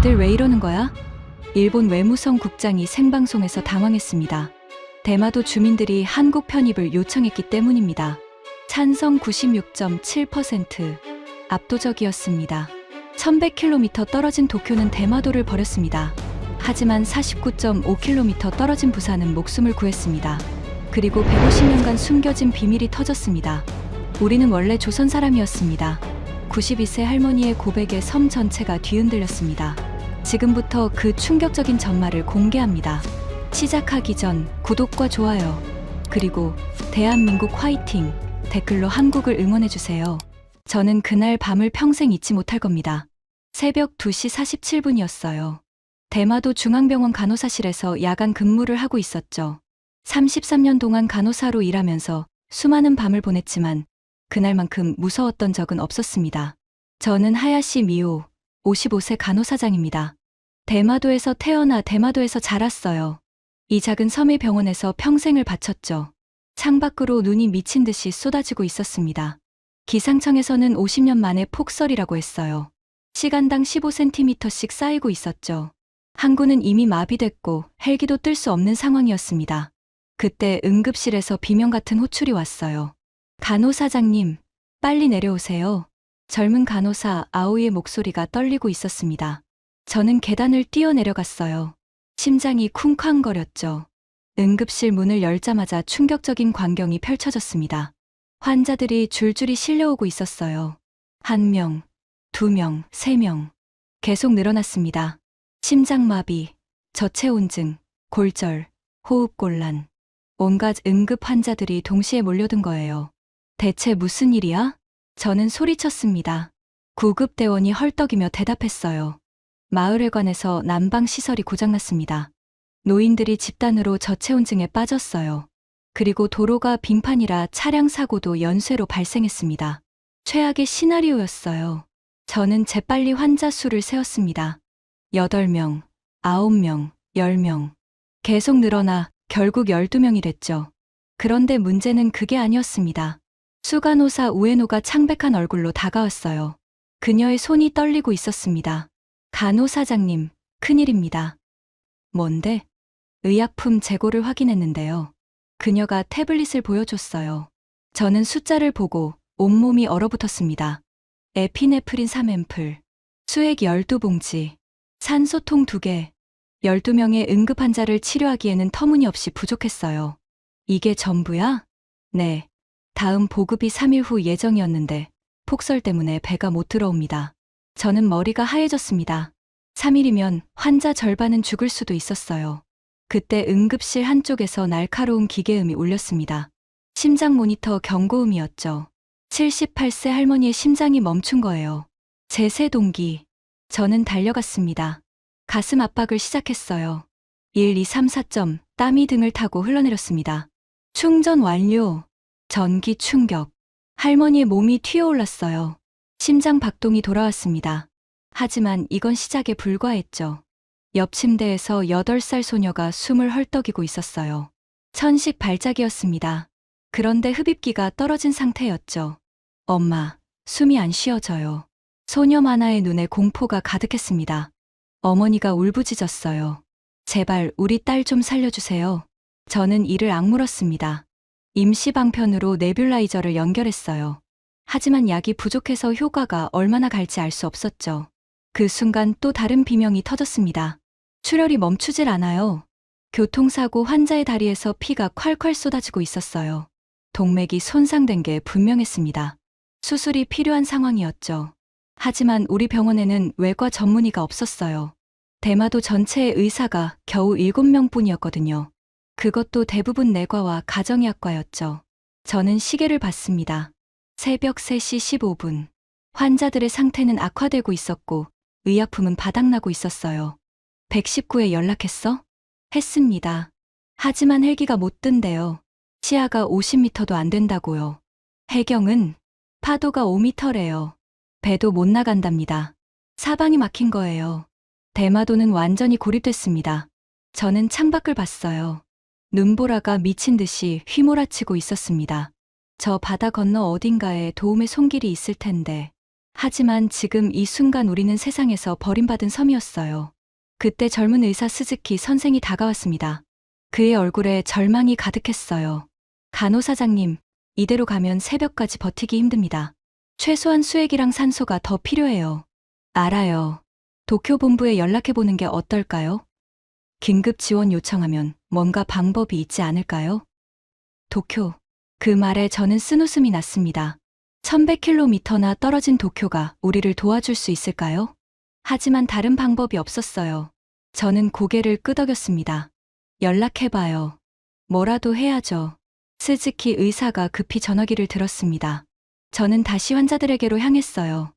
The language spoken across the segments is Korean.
다들 왜 이러는 거야? 일본 외무성 국장이 생방송에서 당황했습니다. 대마도 주민들이 한국 편입을 요청했기 때문입니다. 찬성 96.7%, 압도적이었습니다. 1100km 떨어진 도쿄는 대마도를 버렸습니다. 하지만 49.5km 떨어진 부산은 목숨을 구했습니다. 그리고 150년간 숨겨진 비밀이 터졌습니다. 우리는 원래 조선 사람이었습니다. 92세 할머니의 고백에 섬 전체가 뒤흔들렸습니다. 지금부터 그 충격적인 전말을 공개합니다. 시작하기 전 구독과 좋아요, 그리고 대한민국 화이팅 댓글로 한국을 응원해주세요. 저는 그날 밤을 평생 잊지 못할 겁니다. 새벽 2시 47분이었어요. 대마도 중앙병원 간호사실에서 야간 근무를 하고 있었죠. 33년 동안 간호사로 일하면서 수많은 밤을 보냈지만 그날만큼 무서웠던 적은 없었습니다. 저는 하야시 미오, 55세 간호사장입니다. 대마도에서 태어나 대마도에서 자랐어요. 이 작은 섬의 병원에서 평생을 바쳤죠. 창밖으로 눈이 미친 듯이 쏟아지고 있었습니다. 기상청에서는 50년 만에 폭설이라고 했어요. 시간당 15cm씩 쌓이고 있었죠. 항구는 이미 마비됐고 헬기도 뜰 수 없는 상황이었습니다. 그때 응급실에서 비명 같은 호출이 왔어요. 간호사장님, 빨리 내려오세요. 젊은 간호사 아오이의 목소리가 떨리고 있었습니다. 저는 계단을 뛰어내려갔어요. 심장이 쿵쾅거렸죠. 응급실 문을 열자마자 충격적인 광경이 펼쳐졌습니다. 환자들이 줄줄이 실려오고 있었어요. 1명, 2명, 3명. 계속 늘어났습니다. 심장마비, 저체온증, 골절, 호흡곤란. 온갖 응급 환자들이 동시에 몰려든 거예요. 대체 무슨 일이야? 저는 소리쳤습니다. 구급대원이 헐떡이며 대답했어요. 마을회관에서 난방시설이 고장났습니다. 노인들이 집단으로 저체온증에 빠졌어요. 그리고 도로가 빙판이라 차량 사고도 연쇄로 발생했습니다. 최악의 시나리오였어요. 저는 재빨리 환자 수를 세었습니다. 8명, 9명, 10명. 계속 늘어나 결국 12명이 됐죠. 그런데 문제는 그게 아니었습니다. 수간호사 우에노가 창백한 얼굴로 다가왔어요. 그녀의 손이 떨리고 있었습니다. 간호사장님, 큰일입니다. 뭔데? 의약품 재고를 확인했는데요. 그녀가 태블릿을 보여줬어요. 저는 숫자를 보고 온몸이 얼어붙었습니다. 에피네프린 3앰플, 수액 12봉지, 산소통 2개, 12명의 응급 환자를 치료하기에는 터무니없이 부족했어요. 이게 전부야? 네. 다음 보급이 3일 후 예정이었는데 폭설 때문에 배가 못 들어옵니다. 저는 머리가 하얘졌습니다. 3일이면 환자 절반은 죽을 수도 있었어요. 그때 응급실 한쪽에서 날카로운 기계음이 울렸습니다. 심장 모니터 경고음이었죠. 78세 할머니의 심장이 멈춘 거예요. 제세 동기. 저는 달려갔습니다. 가슴 압박을 시작했어요. 1, 2, 3, 4점, 땀이 등을 타고 흘러내렸습니다. 충전 완료. 전기 충격. 할머니의 몸이 튀어올랐어요. 심장 박동이 돌아왔습니다. 하지만 이건 시작에 불과했죠. 옆 침대에서 8살 소녀가 숨을 헐떡이고 있었어요. 천식 발작이었습니다. 그런데 흡입기가 떨어진 상태였죠. 엄마, 숨이 안 쉬어져요. 소녀 하나의 눈에 공포가 가득했습니다. 어머니가 울부짖었어요. 제발 우리 딸 좀 살려주세요. 저는 이를 악물었습니다. 임시 방편으로 네뷸라이저를 연결했어요. 하지만 약이 부족해서 효과가 얼마나 갈지 알 수 없었죠. 그 순간 또 다른 비명이 터졌습니다. 출혈이 멈추질 않아요. 교통사고 환자의 다리에서 피가 콸콸 쏟아지고 있었어요. 동맥이 손상된 게 분명했습니다. 수술이 필요한 상황이었죠. 하지만 우리 병원에는 외과 전문의가 없었어요. 대마도 전체의 의사가 겨우 7명뿐이었거든요. 그것도 대부분 내과와 가정의학과였죠. 저는 시계를 봤습니다. 새벽 3시 15분. 환자들의 상태는 악화되고 있었고 의약품은 바닥나고 있었어요. 119에 연락했어? 했습니다. 하지만 헬기가 못 뜬대요. 시야가 50m도 안 된다고요. 해경은 파도가 5m래요. 배도 못 나간답니다. 사방이 막힌 거예요. 대마도는 완전히 고립됐습니다. 저는 창밖을 봤어요. 눈보라가 미친 듯이 휘몰아치고 있었습니다. 저 바다 건너 어딘가에 도움의 손길이 있을 텐데. 하지만 지금 이 순간 우리는 세상에서 버림받은 섬이었어요. 그때 젊은 의사 스즈키 선생이 다가왔습니다. 그의 얼굴에 절망이 가득했어요. 간호사장님, 이대로 가면 새벽까지 버티기 힘듭니다. 최소한 수액이랑 산소가 더 필요해요. 알아요. 도쿄 본부에 연락해보는 게 어떨까요? 긴급 지원 요청하면 뭔가 방법이 있지 않을까요? 도쿄. 그 말에 저는 쓴웃음이 났습니다. 1100km나 떨어진 도쿄가 우리를 도와줄 수 있을까요? 하지만 다른 방법이 없었어요. 저는 고개를 끄덕였습니다. 연락해봐요. 뭐라도 해야죠. 스즈키 의사가 급히 전화기를 들었습니다. 저는 다시 환자들에게로 향했어요.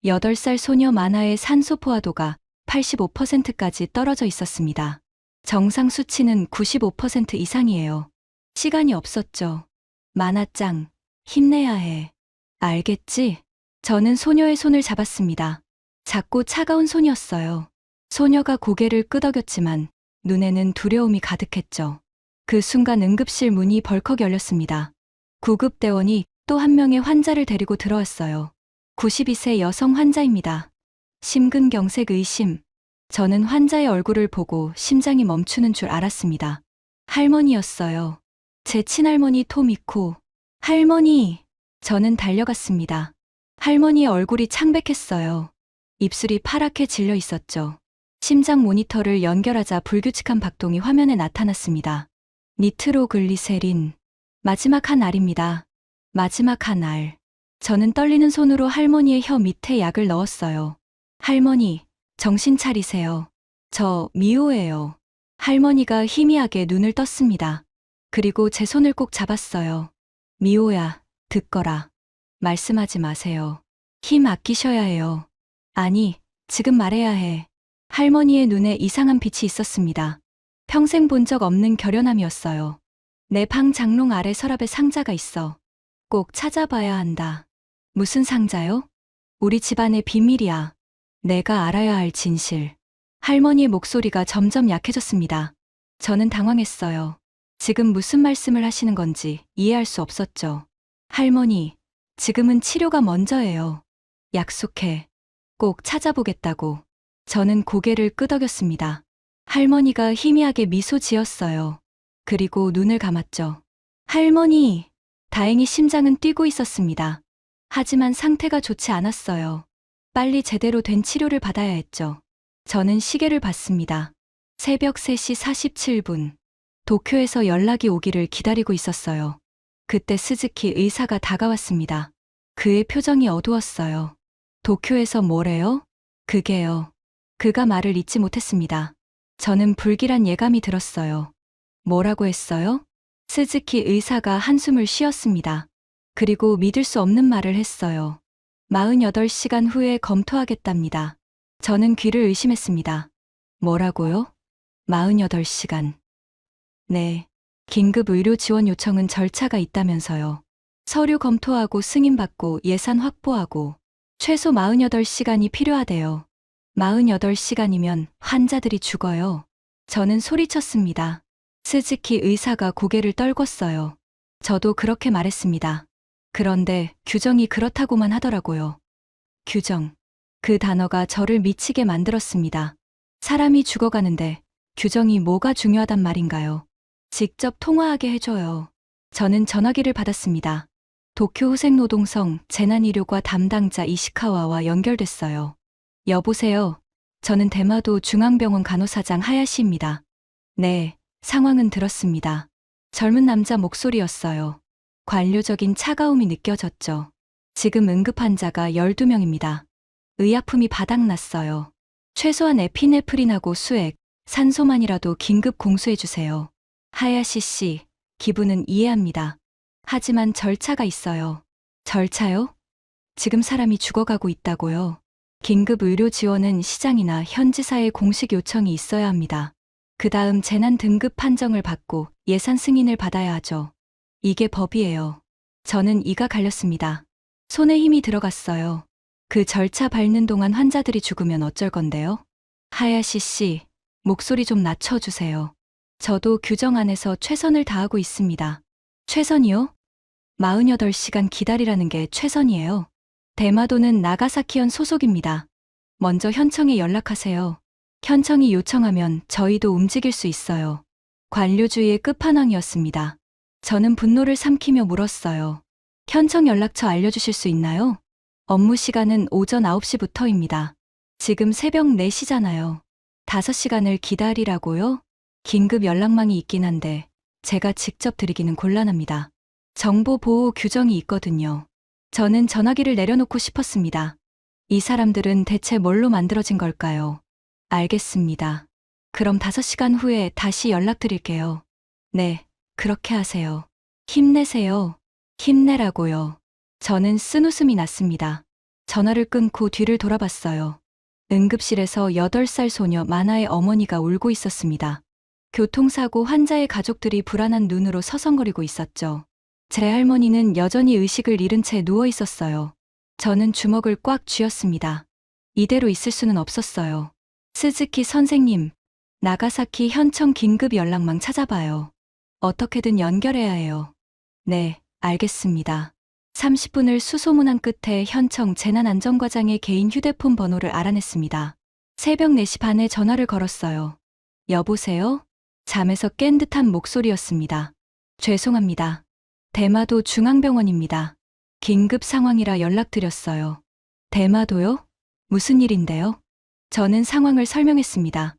8살 소녀 마나의 산소 포화도가 85%까지 떨어져 있었습니다. 정상 수치는 95% 이상이에요. 시간이 없었죠. 마나짱, 힘내야 해. 알겠지? 저는 소녀의 손을 잡았습니다. 작고 차가운 손이었어요. 소녀가 고개를 끄덕였지만 눈에는 두려움이 가득했죠. 그 순간 응급실 문이 벌컥 열렸습니다. 구급대원이 또 한 명의 환자를 데리고 들어왔어요. 92세 여성 환자입니다. 심근경색 의심. 저는 환자의 얼굴을 보고 심장이 멈추는 줄 알았습니다. 할머니였어요. 제 친할머니 토미코. 할머니! 저는 달려갔습니다. 할머니의 얼굴이 창백했어요. 입술이 파랗게 질려 있었죠. 심장 모니터를 연결하자 불규칙한 박동이 화면에 나타났습니다. 니트로글리세린. 마지막 한 알입니다. 마지막 한 알. 저는 떨리는 손으로 할머니의 혀 밑에 약을 넣었어요. 할머니, 정신 차리세요. 저 미호예요. 할머니가 희미하게 눈을 떴습니다. 그리고 제 손을 꼭 잡았어요. 미호야, 듣거라. 말씀하지 마세요. 힘 아끼셔야 해요. 아니, 지금 말해야 해. 할머니의 눈에 이상한 빛이 있었습니다. 평생 본 적 없는 결연함이었어요. 내 방 장롱 아래 서랍에 상자가 있어. 꼭 찾아봐야 한다. 무슨 상자요? 우리 집안의 비밀이야. 내가 알아야 할 진실. 할머니의 목소리가 점점 약해졌습니다. 저는 당황했어요. 지금 무슨 말씀을 하시는 건지 이해할 수 없었죠. 할머니, 지금은 치료가 먼저예요. 약속해. 꼭 찾아보겠다고. 저는 고개를 끄덕였습니다. 할머니가 희미하게 미소 지었어요. 그리고 눈을 감았죠. 할머니! 다행히 심장은 뛰고 있었습니다. 하지만 상태가 좋지 않았어요. 빨리 제대로 된 치료를 받아야 했죠. 저는 시계를 봤습니다. 새벽 3시 47분. 도쿄에서 연락이 오기를 기다리고 있었어요. 그때 스즈키 의사가 다가왔습니다. 그의 표정이 어두웠어요. 도쿄에서 뭐래요? 그게요. 그가 말을 잊지 못했습니다. 저는 불길한 예감이 들었어요. 뭐라고 했어요? 스즈키 의사가 한숨을 쉬었습니다. 그리고 믿을 수 없는 말을 했어요. 48시간 후에 검토하겠답니다. 저는 귀를 의심했습니다. 뭐라고요? 48시간. 네. 긴급 의료 지원 요청은 절차가 있다면서요. 서류 검토하고 승인받고 예산 확보하고 최소 48시간이 필요하대요. 48시간이면 환자들이 죽어요. 저는 소리쳤습니다. 스즈키 의사가 고개를 떨궜어요. 저도 그렇게 말했습니다. 그런데 규정이 그렇다고만 하더라고요. 규정. 그 단어가 저를 미치게 만들었습니다. 사람이 죽어가는데 규정이 뭐가 중요하단 말인가요? 직접 통화하게 해줘요. 저는 전화기를 받았습니다. 도쿄 후생노동성 재난의료과 담당자 이시카와와 연결됐어요. 여보세요. 저는 대마도 중앙병원 간호사장 하야시입니다. 네, 상황은 들었습니다. 젊은 남자 목소리였어요. 관료적인 차가움이 느껴졌죠. 지금 응급 환자가 12명입니다. 의약품이 바닥났어요. 최소한 에피네프린하고 수액, 산소만이라도 긴급 공수해주세요. 하야시 씨, 기분은 이해합니다. 하지만 절차가 있어요. 절차요? 지금 사람이 죽어가고 있다고요. 긴급 의료 지원은 시장이나 현지사의 공식 요청이 있어야 합니다. 그 다음 재난 등급 판정을 받고 예산 승인을 받아야 하죠. 이게 법이에요. 저는 이가 갈렸습니다. 손에 힘이 들어갔어요. 그 절차 밟는 동안 환자들이 죽으면 어쩔 건데요? 하야시 씨, 목소리 좀 낮춰주세요. 저도 규정 안에서 최선을 다하고 있습니다. 최선이요? 48시간 기다리라는 게 최선이에요. 대마도는 나가사키현 소속입니다. 먼저 현청에 연락하세요. 현청이 요청하면 저희도 움직일 수 있어요. 관료주의의 끝판왕이었습니다. 저는 분노를 삼키며 물었어요. 현청 연락처 알려주실 수 있나요? 업무 시간은 오전 9시부터입니다. 지금 새벽 4시잖아요. 5시간을 기다리라고요? 긴급 연락망이 있긴 한데 제가 직접 드리기는 곤란합니다. 정보 보호 규정이 있거든요. 저는 전화기를 내려놓고 싶었습니다. 이 사람들은 대체 뭘로 만들어진 걸까요? 알겠습니다. 그럼 5시간 후에 다시 연락드릴게요. 네, 그렇게 하세요. 힘내세요. 힘내라고요. 저는 쓴웃음이 났습니다. 전화를 끊고 뒤를 돌아봤어요. 응급실에서 8살 소녀 마나의 어머니가 울고 있었습니다. 교통사고 환자의 가족들이 불안한 눈으로 서성거리고 있었죠. 제 할머니는 여전히 의식을 잃은 채 누워 있었어요. 저는 주먹을 꽉 쥐었습니다. 이대로 있을 수는 없었어요. 스즈키 선생님, 나가사키 현청 긴급 연락망 찾아봐요. 어떻게든 연결해야 해요. 네, 알겠습니다. 30분을 수소문한 끝에 현청 재난안전과장의 개인 휴대폰 번호를 알아냈습니다. 새벽 4시 반에 전화를 걸었어요. 여보세요? 잠에서 깬 듯한 목소리였습니다. 죄송합니다. 대마도 중앙병원입니다. 긴급 상황이라 연락드렸어요. 대마도요? 무슨 일인데요? 저는 상황을 설명했습니다.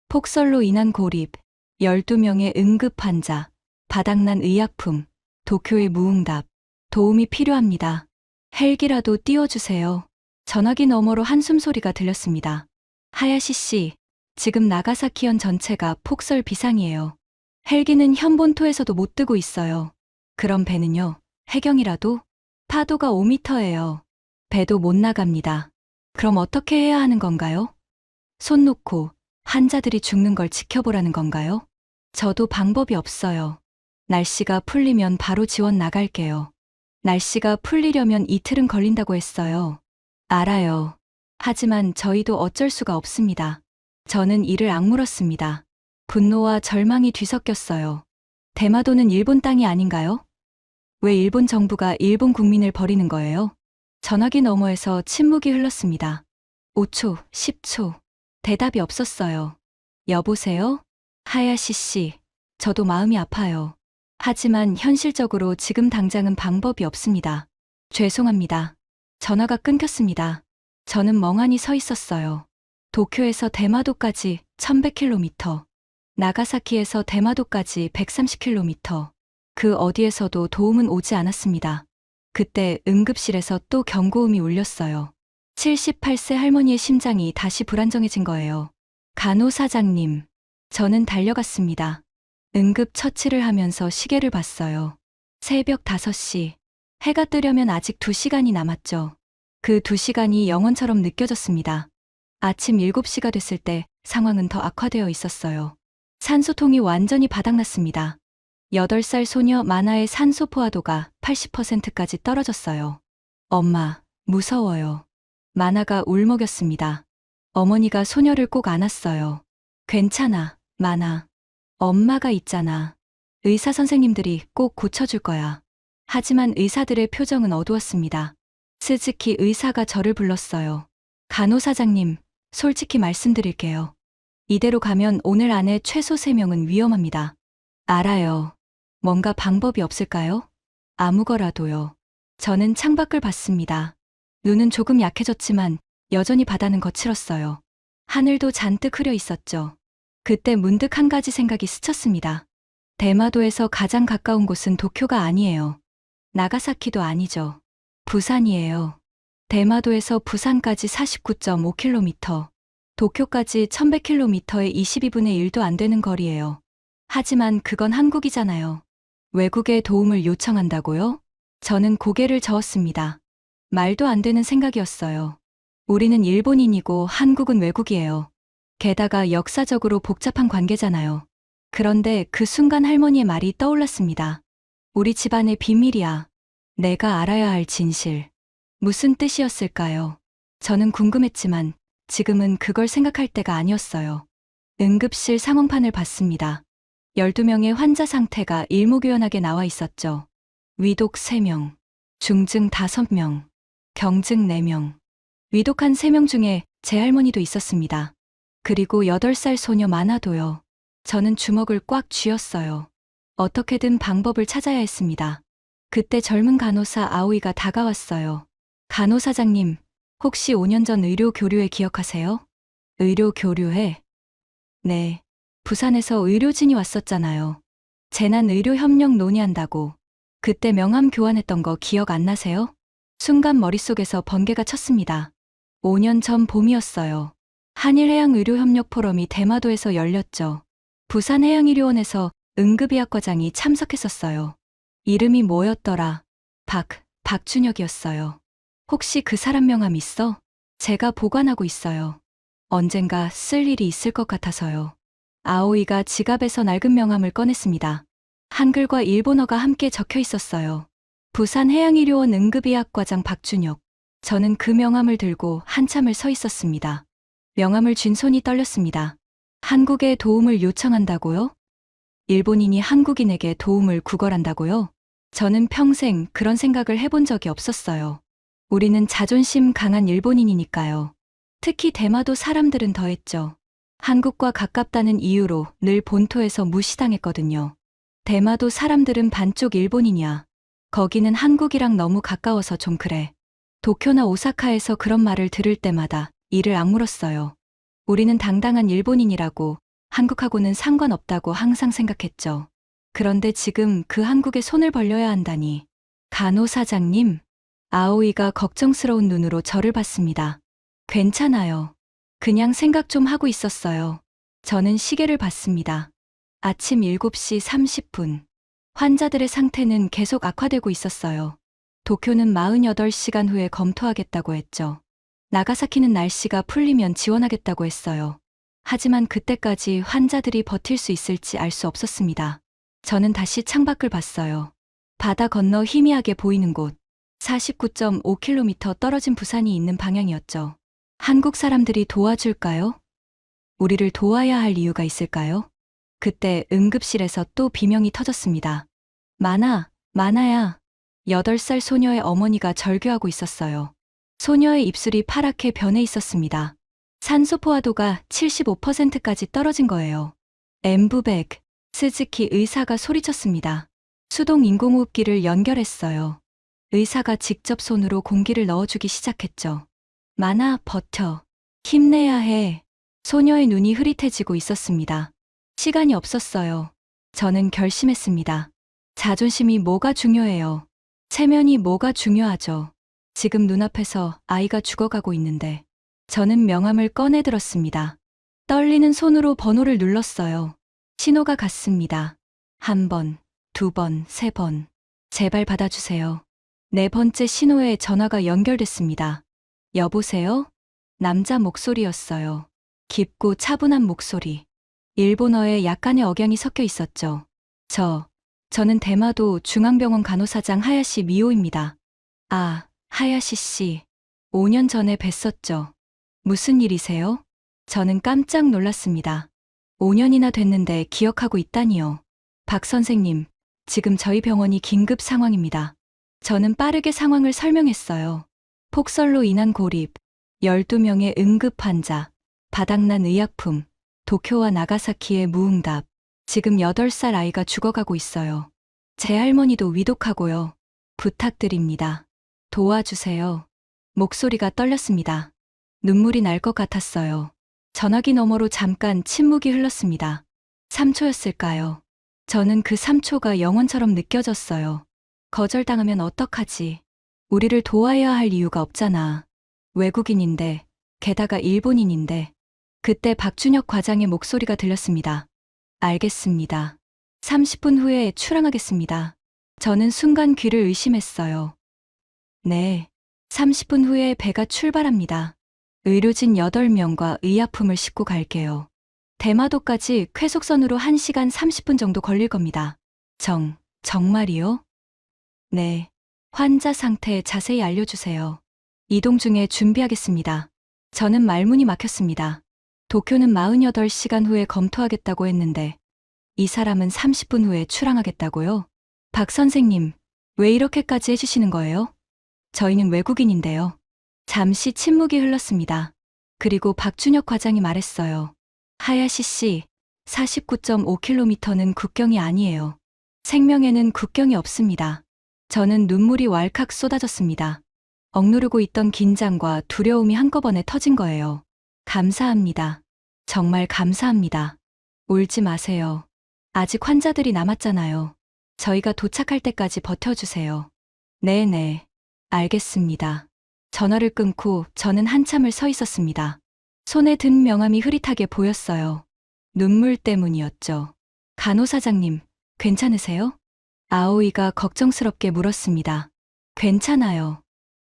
폭설로 인한 고립, 12명의 응급 환자, 바닥난 의약품, 도쿄의 무응답, 도움이 필요합니다. 헬기라도 띄워주세요. 전화기 너머로 한숨 소리가 들렸습니다. 하야시 씨, 지금 나가사키현 전체가 폭설 비상이에요. 헬기는 현본토에서도 못 뜨고 있어요. 그럼 배는요? 해경이라도? 파도가 5m예요. 배도 못 나갑니다. 그럼 어떻게 해야 하는 건가요? 손 놓고 환자들이 죽는 걸 지켜보라는 건가요? 저도 방법이 없어요. 날씨가 풀리면 바로 지원 나갈게요. 날씨가 풀리려면 이틀은 걸린다고 했어요. 알아요. 하지만 저희도 어쩔 수가 없습니다. 저는 이를 악물었습니다. 분노와 절망이 뒤섞였어요. 대마도는 일본 땅이 아닌가요? 왜 일본 정부가 일본 국민을 버리는 거예요? 전화기 너머에서 침묵이 흘렀습니다. 5초, 10초. 대답이 없었어요. 여보세요? 하야시 씨, 저도 마음이 아파요. 하지만 현실적으로 지금 당장은 방법이 없습니다. 죄송합니다. 전화가 끊겼습니다. 저는 멍하니 서 있었어요. 도쿄에서 대마도까지 1100km, 나가사키에서 대마도까지 130km. 그 어디에서도 도움은 오지 않았습니다. 그때 응급실에서 또 경고음이 울렸어요. 78세 할머니의 심장이 다시 불안정해진 거예요. 간호사장님, 저는 달려갔습니다. 응급 처치를 하면서 시계를 봤어요. 새벽 5시. 해가 뜨려면 아직 2시간이 남았죠. 그 2시간이 영원처럼 느껴졌습니다. 아침 7시가 됐을 때 상황은 더 악화되어 있었어요. 산소통이 완전히 바닥났습니다. 8살 소녀 마나의 산소 포화도가 80%까지 떨어졌어요. 엄마, 무서워요. 마나가 울먹였습니다. 어머니가 소녀를 꼭 안았어요. 괜찮아, 마나. 엄마가 있잖아. 의사 선생님들이 꼭 고쳐줄 거야. 하지만 의사들의 표정은 어두웠습니다. 스즈키 의사가 저를 불렀어요. 간호사장님, 솔직히 말씀드릴게요. 이대로 가면 오늘 안에 최소 3명은 위험합니다. 알아요. 뭔가 방법이 없을까요? 아무거라도요. 저는 창밖을 봤습니다. 눈은 조금 약해졌지만 여전히 바다는 거칠었어요. 하늘도 잔뜩 흐려 있었죠. 그때 문득 한 가지 생각이 스쳤습니다. 대마도에서 가장 가까운 곳은 도쿄가 아니에요. 나가사키도 아니죠. 부산이에요. 대마도에서 부산까지 49.5km, 도쿄까지 1100km의 22분의 1도 안 되는 거리예요. 하지만 그건 한국이잖아요. 외국에 도움을 요청한다고요? 저는 고개를 저었습니다. 말도 안 되는 생각이었어요. 우리는 일본인이고 한국은 외국이에요. 게다가 역사적으로 복잡한 관계잖아요. 그런데 그 순간 할머니의 말이 떠올랐습니다. 우리 집안의 비밀이야. 내가 알아야 할 진실. 무슨 뜻이었을까요? 저는 궁금했지만 지금은 그걸 생각할 때가 아니었어요. 응급실 상황판을 봤습니다. 12명의 환자 상태가 일목요연하게 나와 있었죠. 위독 3명, 중증 5명, 경증 4명, 위독한 3명 중에 제 할머니도 있었습니다. 그리고 8살 소녀 마나도요. 저는 주먹을 꽉 쥐었어요. 어떻게든 방법을 찾아야 했습니다. 그때 젊은 간호사 아오이가 다가왔어요. 간호사장님, 혹시 5년 전 의료 교류회 기억하세요? 의료 교류회? 네. 부산에서 의료진이 왔었잖아요. 재난 의료 협력 논의한다고. 그때 명함 교환했던 거 기억 안 나세요? 순간 머릿속에서 번개가 쳤습니다. 5년 전 봄이었어요. 한일해양의료협력 포럼이 대마도에서 열렸죠. 부산해양의료원에서 응급의학과장이 참석했었어요. 이름이 뭐였더라? 박준혁이었어요. 혹시 그 사람 명함 있어? 제가 보관하고 있어요. 언젠가 쓸 일이 있을 것 같아서요. 아오이가 지갑에서 낡은 명함을 꺼냈습니다. 한글과 일본어가 함께 적혀 있었어요. 부산해양의료원 응급의학과장 박준혁. 저는 그 명함을 들고 한참을 서 있었습니다. 명함을 쥔 손이 떨렸습니다. 한국에 도움을 요청한다고요? 일본인이 한국인에게 도움을 구걸한다고요? 저는 평생 그런 생각을 해본 적이 없었어요. 우리는 자존심 강한 일본인이니까요. 특히 대마도 사람들은 더했죠. 한국과 가깝다는 이유로 늘 본토에서 무시당했거든요. 대마도 사람들은 반쪽 일본인이야. 거기는 한국이랑 너무 가까워서 좀 그래. 도쿄나 오사카에서 그런 말을 들을 때마다 이를 악물었어요. 우리는 당당한 일본인이라고 한국하고는 상관없다고 항상 생각했죠. 그런데 지금 그 한국에 손을 벌려야 한다니. 간호사장님, 아오이가 걱정스러운 눈으로 저를 봤습니다. 괜찮아요. 그냥 생각 좀 하고 있었어요. 저는 시계를 봤습니다. 아침 7시 30분. 환자들의 상태는 계속 악화되고 있었어요. 도쿄는 48시간 후에 검토하겠다고 했죠. 나가사키는 날씨가 풀리면 지원하겠다고 했어요. 하지만 그때까지 환자들이 버틸 수 있을지 알 수 없었습니다. 저는 다시 창밖을 봤어요. 바다 건너 희미하게 보이는 곳, 49.5km 떨어진 부산이 있는 방향이었죠. 한국 사람들이 도와줄까요? 우리를 도와야 할 이유가 있을까요? 그때 응급실에서 또 비명이 터졌습니다. 마나야. 8살 소녀의 어머니가 절규하고 있었어요. 소녀의 입술이 파랗게 변해 있었습니다. 산소 포화도가 75%까지 떨어진 거예요. 엠부백, 스즈키 의사가 소리쳤습니다. 수동 인공호흡기를 연결했어요. 의사가 직접 손으로 공기를 넣어주기 시작했죠. 마나, 버텨. 힘내야 해. 소녀의 눈이 흐릿해지고 있었습니다. 시간이 없었어요. 저는 결심했습니다. 자존심이 뭐가 중요해요. 체면이 뭐가 중요하죠. 지금 눈앞에서 아이가 죽어가고 있는데 저는 명함을 꺼내 들었습니다. 떨리는 손으로 번호를 눌렀어요. 신호가 갔습니다. 1번, 2번, 3번. 제발 받아주세요. 4번째 신호에 전화가 연결됐습니다. 여보세요? 남자 목소리였어요. 깊고 차분한 목소리. 일본어에 약간의 억양이 섞여 있었죠. 저는 대마도 중앙병원 간호사장 하야시 미오입니다. 아, 하야시 씨. 5년 전에 뵀었죠. 무슨 일이세요? 저는 깜짝 놀랐습니다. 5년이나 됐는데 기억하고 있다니요. 박 선생님, 지금 저희 병원이 긴급 상황입니다. 저는 빠르게 상황을 설명했어요. 폭설로 인한 고립, 12명의 응급 환자, 바닥난 의약품, 도쿄와 나가사키의 무응답, 지금 8살 아이가 죽어가고 있어요. 제 할머니도 위독하고요. 부탁드립니다. 도와주세요. 목소리가 떨렸습니다. 눈물이 날 것 같았어요. 전화기 너머로 잠깐 침묵이 흘렀습니다. 3초였을까요? 저는 그 3초가 영원처럼 느껴졌어요. 거절당하면 어떡하지? 우리를 도와야 할 이유가 없잖아. 외국인인데, 게다가 일본인인데. 그때 박준혁 과장의 목소리가 들렸습니다. 알겠습니다. 30분 후에 출항하겠습니다. 저는 순간 귀를 의심했어요. 네, 30분 후에 배가 출발합니다. 의료진 8명과 의약품을 싣고 갈게요. 대마도까지 쾌속선으로 1시간 30분 정도 걸릴 겁니다. 정말이요? 네, 환자 상태 자세히 알려주세요. 이동 중에 준비하겠습니다. 저는 말문이 막혔습니다. 도쿄는 48시간 후에 검토하겠다고 했는데 이 사람은 30분 후에 출항하겠다고요? 박 선생님, 왜 이렇게까지 해주시는 거예요? 저희는 외국인인데요. 잠시 침묵이 흘렀습니다. 그리고 박준혁 과장이 말했어요. 하야시 씨, 49.5km는 국경이 아니에요. 생명에는 국경이 없습니다. 저는 눈물이 왈칵 쏟아졌습니다. 억누르고 있던 긴장과 두려움이 한꺼번에 터진 거예요. 감사합니다. 정말 감사합니다. 울지 마세요. 아직 환자들이 남았잖아요. 저희가 도착할 때까지 버텨주세요. 네네. 알겠습니다. 전화를 끊고 저는 한참을 서 있었습니다. 손에 든 명함이 흐릿하게 보였어요. 눈물 때문이었죠. 간호사장님, 괜찮으세요? 아오이가 걱정스럽게 물었습니다. 괜찮아요.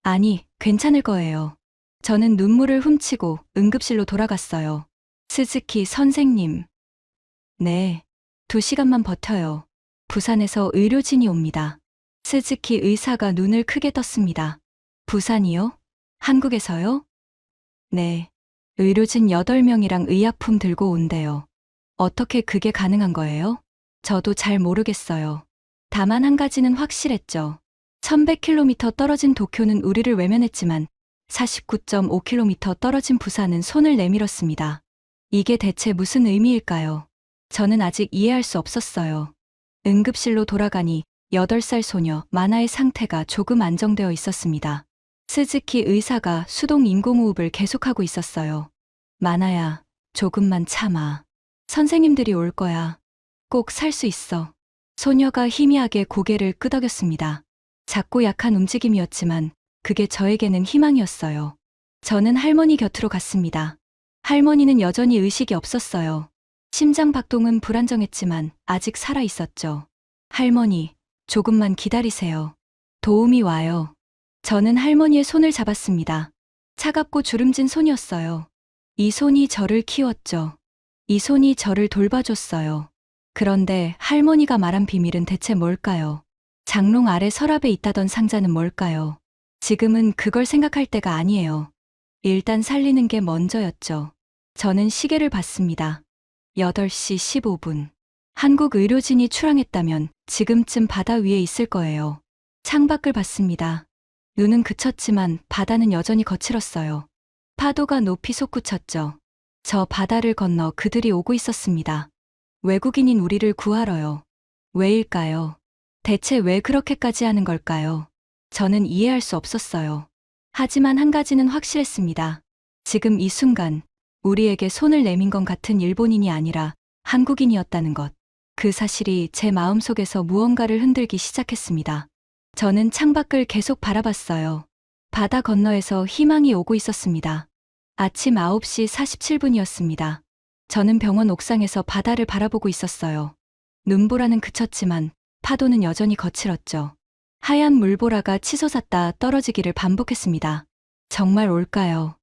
아니, 괜찮을 거예요. 저는 눈물을 훔치고 응급실로 돌아갔어요. 스즈키 선생님. 네. 2시간만 버텨요. 부산에서 의료진이 옵니다. 스즈키 의사가 눈을 크게 떴습니다. 부산이요? 한국에서요? 네. 의료진 8명이랑 의약품 들고 온대요. 어떻게 그게 가능한 거예요? 저도 잘 모르겠어요. 다만 한 가지는 확실했죠. 1100km 떨어진 도쿄는 우리를 외면했지만 49.5km 떨어진 부산은 손을 내밀었습니다. 이게 대체 무슨 의미일까요? 저는 아직 이해할 수 없었어요. 응급실로 돌아가니 8살 소녀 마나의 상태가 조금 안정되어 있었습니다. 스즈키 의사가 수동 인공호흡을 계속하고 있었어요. 마나야, 조금만 참아. 선생님들이 올 거야. 꼭 살 수 있어. 소녀가 희미하게 고개를 끄덕였습니다. 작고 약한 움직임이었지만 그게 저에게는 희망이었어요. 저는 할머니 곁으로 갔습니다. 할머니는 여전히 의식이 없었어요. 심장 박동은 불안정했지만 아직 살아 있었죠. 할머니, 조금만 기다리세요. 도움이 와요. 저는 할머니의 손을 잡았습니다. 차갑고 주름진 손이었어요. 이 손이 저를 키웠죠. 이 손이 저를 돌봐줬어요. 그런데 할머니가 말한 비밀은 대체 뭘까요? 장롱 아래 서랍에 있다던 상자는 뭘까요? 지금은 그걸 생각할 때가 아니에요. 일단 살리는 게 먼저였죠. 저는 시계를 봤습니다. 8시 15분. 한국 의료진이 출항했다면 지금쯤 바다 위에 있을 거예요. 창밖을 봤습니다. 눈은 그쳤지만 바다는 여전히 거칠었어요. 파도가 높이 솟구쳤죠. 저 바다를 건너 그들이 오고 있었습니다. 외국인인 우리를 구하러요. 왜일까요? 대체 왜 그렇게까지 하는 걸까요? 저는 이해할 수 없었어요. 하지만 한 가지는 확실했습니다. 지금 이 순간 우리에게 손을 내민 건 같은 일본인이 아니라 한국인이었다는 것. 그 사실이 제 마음속에서 무언가를 흔들기 시작했습니다. 저는 창밖을 계속 바라봤어요. 바다 건너에서 희망이 오고 있었습니다. 아침 9시 47분이었습니다. 저는 병원 옥상에서 바다를 바라보고 있었어요. 눈보라는 그쳤지만 파도는 여전히 거칠었죠. 하얀 물보라가 치솟았다 떨어지기를 반복했습니다. 정말 올까요?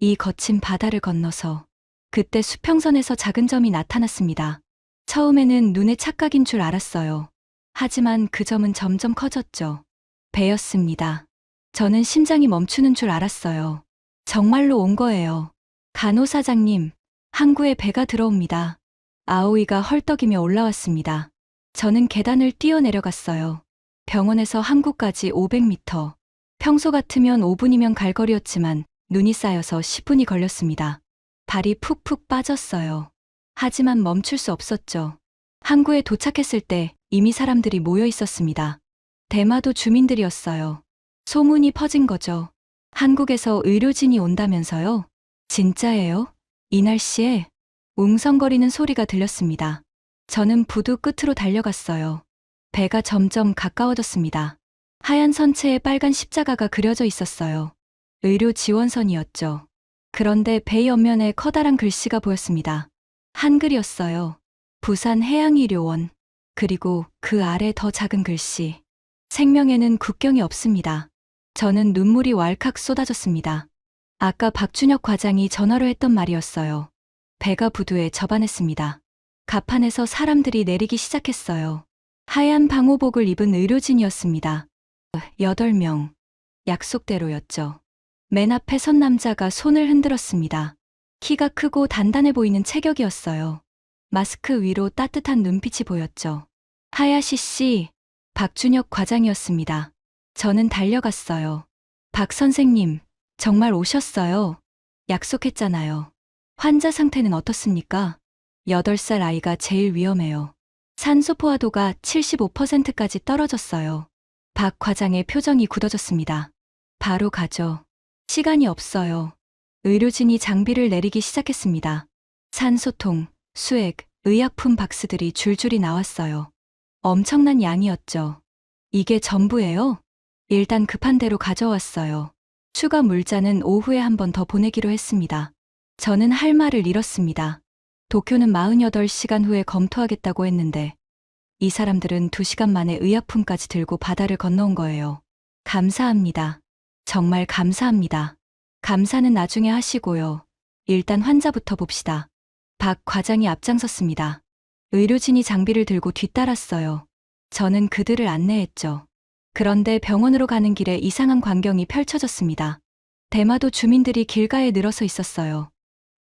이 거친 바다를 건너서. 그때 수평선에서 작은 점이 나타났습니다. 처음에는 눈의 착각인 줄 알았어요. 하지만 그 점은 점점 커졌죠. 배였습니다. 저는 심장이 멈추는 줄 알았어요. 정말로 온 거예요. 간호사장님, 항구에 배가 들어옵니다. 아오이가 헐떡이며 올라왔습니다. 저는 계단을 뛰어내려갔어요. 병원에서 항구까지 500m. 평소 같으면 5분이면 갈 거리였지만 눈이 쌓여서 10분이 걸렸습니다. 발이 푹푹 빠졌어요. 하지만 멈출 수 없었죠. 항구에 도착했을 때 이미 사람들이 모여 있었습니다. 대마도 주민들이었어요. 소문이 퍼진 거죠. 한국에서 의료진이 온다면서요? 진짜예요? 이 날씨에? 웅성거리는 소리가 들렸습니다. 저는 부두 끝으로 달려갔어요. 배가 점점 가까워졌습니다. 하얀 선체에 빨간 십자가가 그려져 있었어요. 의료 지원선이었죠. 그런데 배 옆면에 커다란 글씨가 보였습니다. 한글이었어요. 부산 해양의료원. 그리고 그 아래 더 작은 글씨. 생명에는 국경이 없습니다. 저는 눈물이 왈칵 쏟아졌습니다. 아까 박준혁 과장이 전화로 했던 말이었어요. 배가 부두에 접안했습니다. 갑판에서 사람들이 내리기 시작했어요. 하얀 방호복을 입은 의료진이었습니다. 8명. 약속대로였죠. 맨 앞에 선 남자가 손을 흔들었습니다. 키가 크고 단단해 보이는 체격이었어요. 마스크 위로 따뜻한 눈빛이 보였죠. 하야시 씨, 박준혁 과장이었습니다. 저는 달려갔어요. 박 선생님, 정말 오셨어요. 약속했잖아요. 환자 상태는 어떻습니까? 8살 아이가 제일 위험해요. 산소 포화도가 75%까지 떨어졌어요. 박 과장의 표정이 굳어졌습니다. 바로 가죠. 시간이 없어요. 의료진이 장비를 내리기 시작했습니다. 산소통, 수액, 의약품 박스들이 줄줄이 나왔어요. 엄청난 양이었죠. 이게 전부예요? 일단 급한 대로 가져왔어요. 추가 물자는 오후에 한 번 더 보내기로 했습니다. 저는 할 말을 잃었습니다. 도쿄는 48시간 후에 검토하겠다고 했는데 이 사람들은 2시간 만에 의약품까지 들고 바다를 건너온 거예요. 감사합니다. 정말 감사합니다. 감사는 나중에 하시고요. 일단 환자부터 봅시다. 박 과장이 앞장섰습니다. 의료진이 장비를 들고 뒤따랐어요. 저는 그들을 안내했죠. 그런데 병원으로 가는 길에 이상한 광경이 펼쳐졌습니다. 대마도 주민들이 길가에 늘어서 있었어요.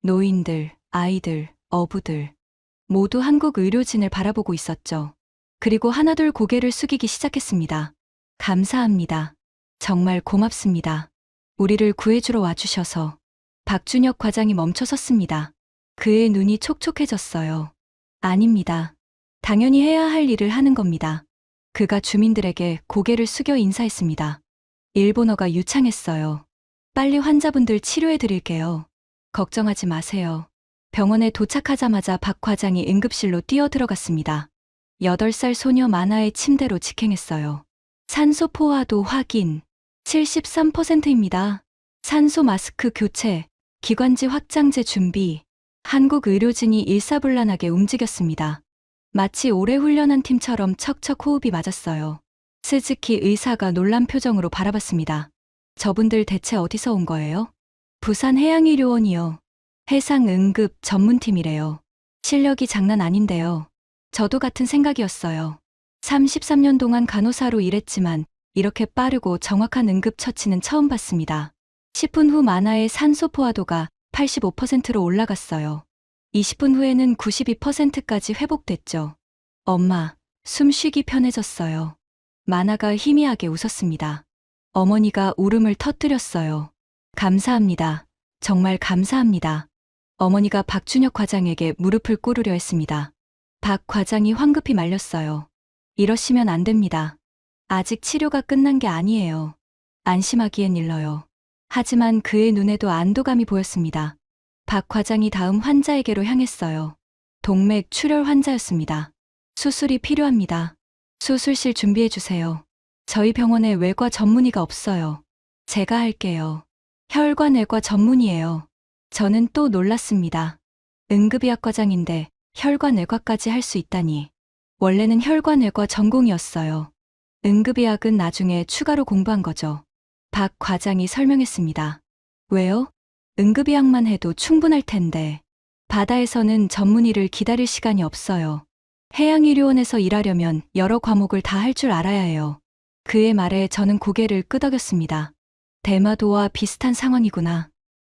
노인들, 아이들, 어부들. 모두 한국 의료진을 바라보고 있었죠. 그리고 하나둘 고개를 숙이기 시작했습니다. 감사합니다. 정말 고맙습니다. 우리를 구해주러 와주셔서. 박준혁 과장이 멈춰 섰습니다. 그의 눈이 촉촉해졌어요. 아닙니다. 당연히 해야 할 일을 하는 겁니다. 그가 주민들에게 고개를 숙여 인사했습니다. 일본어가 유창했어요. 빨리 환자분들 치료해 드릴게요. 걱정하지 마세요. 병원에 도착하자마자 박 과장이 응급실로 뛰어들어갔습니다. 8살 소녀 마나의 침대로 직행했어요. 산소 포화도 확인. 73%입니다. 산소 마스크 교체, 기관지 확장제 준비. 한국 의료진이 일사불란하게 움직였습니다. 마치 오래 훈련한 팀처럼 척척 호흡이 맞았어요. 스즈키 의사가 놀란 표정으로 바라봤습니다. 저분들 대체 어디서 온 거예요? 부산 해양의료원이요. 해상 응급 전문팀이래요. 실력이 장난 아닌데요. 저도 같은 생각이었어요. 33년 동안 간호사로 일했지만 이렇게 빠르고 정확한 응급 처치는 처음 봤습니다. 10분 후 마나의 산소 포화도가 85%로 올라갔어요. 20분 후에는 92%까지 회복됐죠. 엄마, 숨 쉬기 편해졌어요. 마나가 희미하게 웃었습니다. 어머니가 울음을 터뜨렸어요. 감사합니다. 정말 감사합니다. 어머니가 박준혁 과장에게 무릎을 꿇으려 했습니다. 박 과장이 황급히 말렸어요. 이러시면 안 됩니다. 아직 치료가 끝난 게 아니에요. 안심하기엔 일러요. 하지만 그의 눈에도 안도감이 보였습니다. 박 과장이 다음 환자에게로 향했어요. 동맥 출혈 환자였습니다. 수술이 필요합니다. 수술실 준비해 주세요. 저희 병원에 외과 전문의가 없어요. 제가 할게요. 혈관외과 전문의예요. 저는 또 놀랐습니다. 응급의학과장인데 혈관외과까지 할 수 있다니. 원래는 혈관외과 전공이었어요. 응급의학은 나중에 추가로 공부한 거죠. 박 과장이 설명했습니다. 왜요? 응급의학만 해도 충분할 텐데. 바다에서는 전문의를 기다릴 시간이 없어요. 해양의료원에서 일하려면 여러 과목을 다 할 줄 알아야 해요. 그의 말에 저는 고개를 끄덕였습니다. 대마도와 비슷한 상황이구나.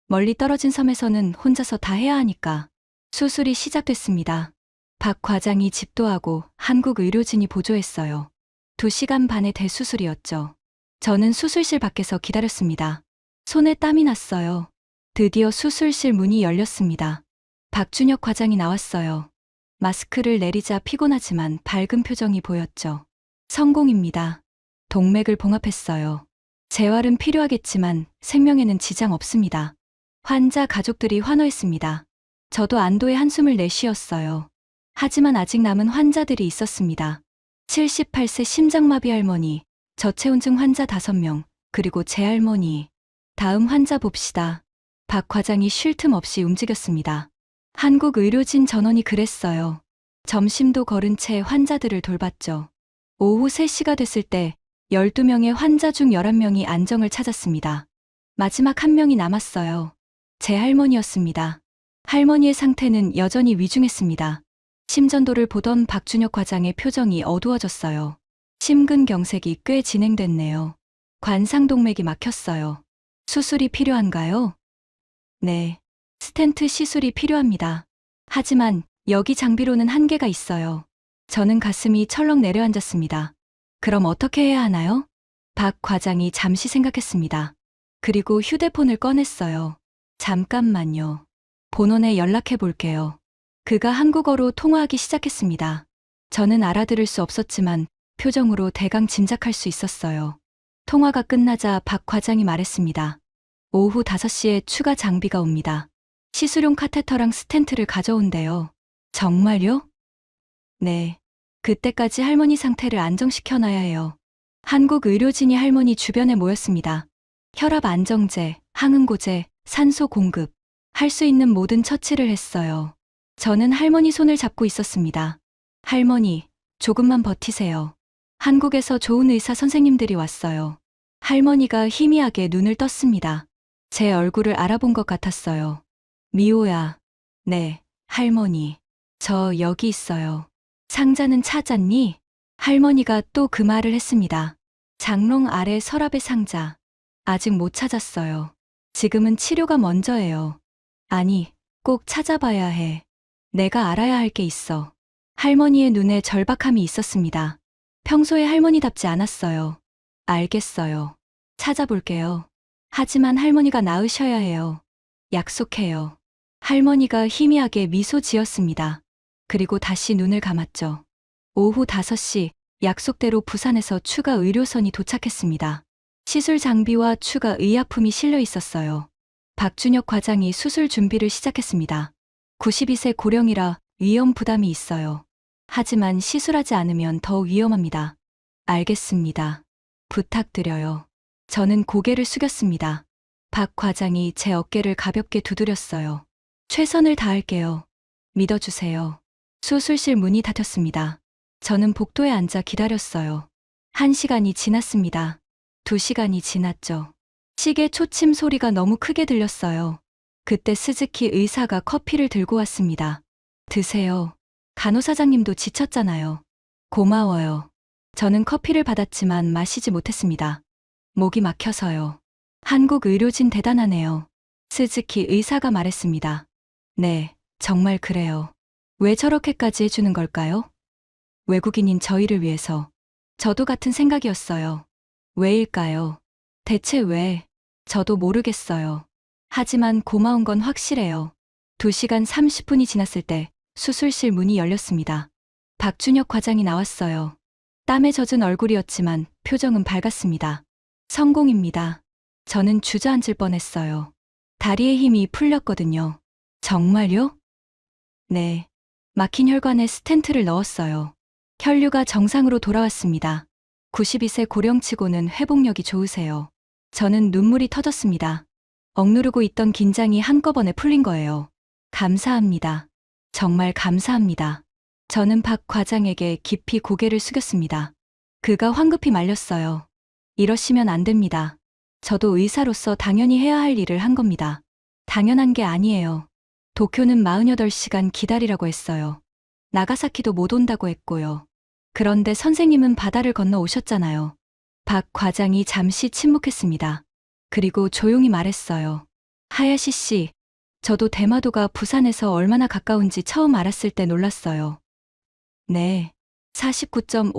멀리 떨어진 섬에서는 혼자서 다 해야 하니까. 수술이 시작됐습니다. 박 과장이 집도하고 한국 의료진이 보조했어요. 2시간 반의 대수술이었죠. 저는 수술실 밖에서 기다렸습니다. 손에 땀이 났어요. 드디어 수술실 문이 열렸습니다. 박준혁 과장이 나왔어요. 마스크를 내리자 피곤하지만 밝은 표정이 보였죠. 성공입니다. 동맥을 봉합했어요. 재활은 필요하겠지만 생명에는 지장 없습니다. 환자 가족들이 환호했습니다. 저도 안도의 한숨을 내쉬었어요. 하지만 아직 남은 환자들이 있었습니다. 78세 심장마비 할머니, 저체온증 환자 5명, 그리고 제 할머니. 다음 환자 봅시다. 박 과장이 쉴 틈 없이 움직였습니다. 한국 의료진 전원이 그랬어요. 점심도 거른 채 환자들을 돌봤죠. 오후 3시가 됐을 때 12명의 환자 중 11명이 안정을 찾았습니다. 마지막 1명이 남았어요. 제 할머니였습니다. 할머니의 상태는 여전히 위중했습니다. 심전도를 보던 박준혁 과장의 표정이 어두워졌어요. 심근경색이 꽤 진행됐네요. 관상동맥이 막혔어요. 수술이 필요한가요? 네. 스텐트 시술이 필요합니다. 하지만 여기 장비로는 한계가 있어요. 저는 가슴이 철렁 내려앉았습니다. 그럼 어떻게 해야 하나요? 박 과장이 잠시 생각했습니다. 그리고 휴대폰을 꺼냈어요. 잠깐만요. 본원에 연락해 볼게요. 그가 한국어로 통화하기 시작했습니다. 저는 알아들을 수 없었지만 표정으로 대강 짐작할 수 있었어요. 통화가 끝나자 박 과장이 말했습니다. 오후 5시에 추가 장비가 옵니다. 시술용 카테터랑 스텐트를 가져온대요. 정말요? 네. 그때까지 할머니 상태를 안정시켜놔야 해요. 한국 의료진이 할머니 주변에 모였습니다. 혈압 안정제, 항응고제, 산소 공급, 할 수 있는 모든 처치를 했어요. 저는 할머니 손을 잡고 있었습니다. 할머니, 조금만 버티세요. 한국에서 좋은 의사 선생님들이 왔어요. 할머니가 희미하게 눈을 떴습니다. 제 얼굴을 알아본 것 같았어요. 미호야. 네, 할머니. 저 여기 있어요. 상자는 찾았니? 할머니가 또 그 말을 했습니다. 장롱 아래 서랍의 상자. 아직 못 찾았어요. 지금은 치료가 먼저예요. 아니, 꼭 찾아봐야 해. 내가 알아야 할 게 있어. 할머니의 눈에 절박함이 있었습니다. 평소에 할머니답지 않았어요. 알겠어요. 찾아볼게요. 하지만 할머니가 나으셔야 해요. 약속해요. 할머니가 희미하게 미소 지었습니다. 그리고 다시 눈을 감았죠. 오후 5시 약속대로 부산에서 추가 의료선이 도착했습니다. 시술 장비와 추가 의약품이 실려 있었어요. 박준혁 과장이 수술 준비를 시작했습니다. 92세 고령이라 위험 부담이 있어요. 하지만 시술하지 않으면 더 위험합니다. 알겠습니다. 부탁드려요. 저는 고개를 숙였습니다. 박 과장이 제 어깨를 가볍게 두드렸어요. 최선을 다할게요. 믿어주세요. 수술실 문이 닫혔습니다. 저는 복도에 앉아 기다렸어요. 1시간이 지났습니다. 2시간이 지났죠. 시계 초침 소리가 너무 크게 들렸어요. 그때 스즈키 의사가 커피를 들고 왔습니다. 드세요. 간호사장님도 지쳤잖아요. 고마워요. 저는 커피를 받았지만 마시지 못했습니다. 목이 막혀서요. 한국 의료진 대단하네요. 스즈키 의사가 말했습니다. 네, 정말 그래요. 왜 저렇게까지 해주는 걸까요? 외국인인 저희를 위해서. 저도 같은 생각이었어요. 왜일까요? 대체 왜? 저도 모르겠어요. 하지만 고마운 건 확실해요. 2시간 30분이 지났을 때 수술실 문이 열렸습니다. 박준혁 과장이 나왔어요. 땀에 젖은 얼굴이었지만 표정은 밝았습니다. 성공입니다. 저는 주저앉을 뻔했어요. 다리에 힘이 풀렸거든요. 정말요? 네. 막힌 혈관에 스텐트를 넣었어요. 혈류가 정상으로 돌아왔습니다. 92세 고령치고는 회복력이 좋으세요. 저는 눈물이 터졌습니다. 억누르고 있던 긴장이 한꺼번에 풀린 거예요. 감사합니다. 정말 감사합니다. 저는 박 과장에게 깊이 고개를 숙였습니다. 그가 황급히 말렸어요. 이러시면 안 됩니다. 저도 의사로서 당연히 해야 할 일을 한 겁니다. 당연한 게 아니에요. 도쿄는 48시간 기다리라고 했어요. 나가사키도 못 온다고 했고요. 그런데 선생님은 바다를 건너 오셨잖아요. 박 과장이 잠시 침묵했습니다. 그리고 조용히 말했어요. 하야시 씨, 저도 대마도가 부산에서 얼마나 가까운지 처음 알았을 때 놀랐어요. 네,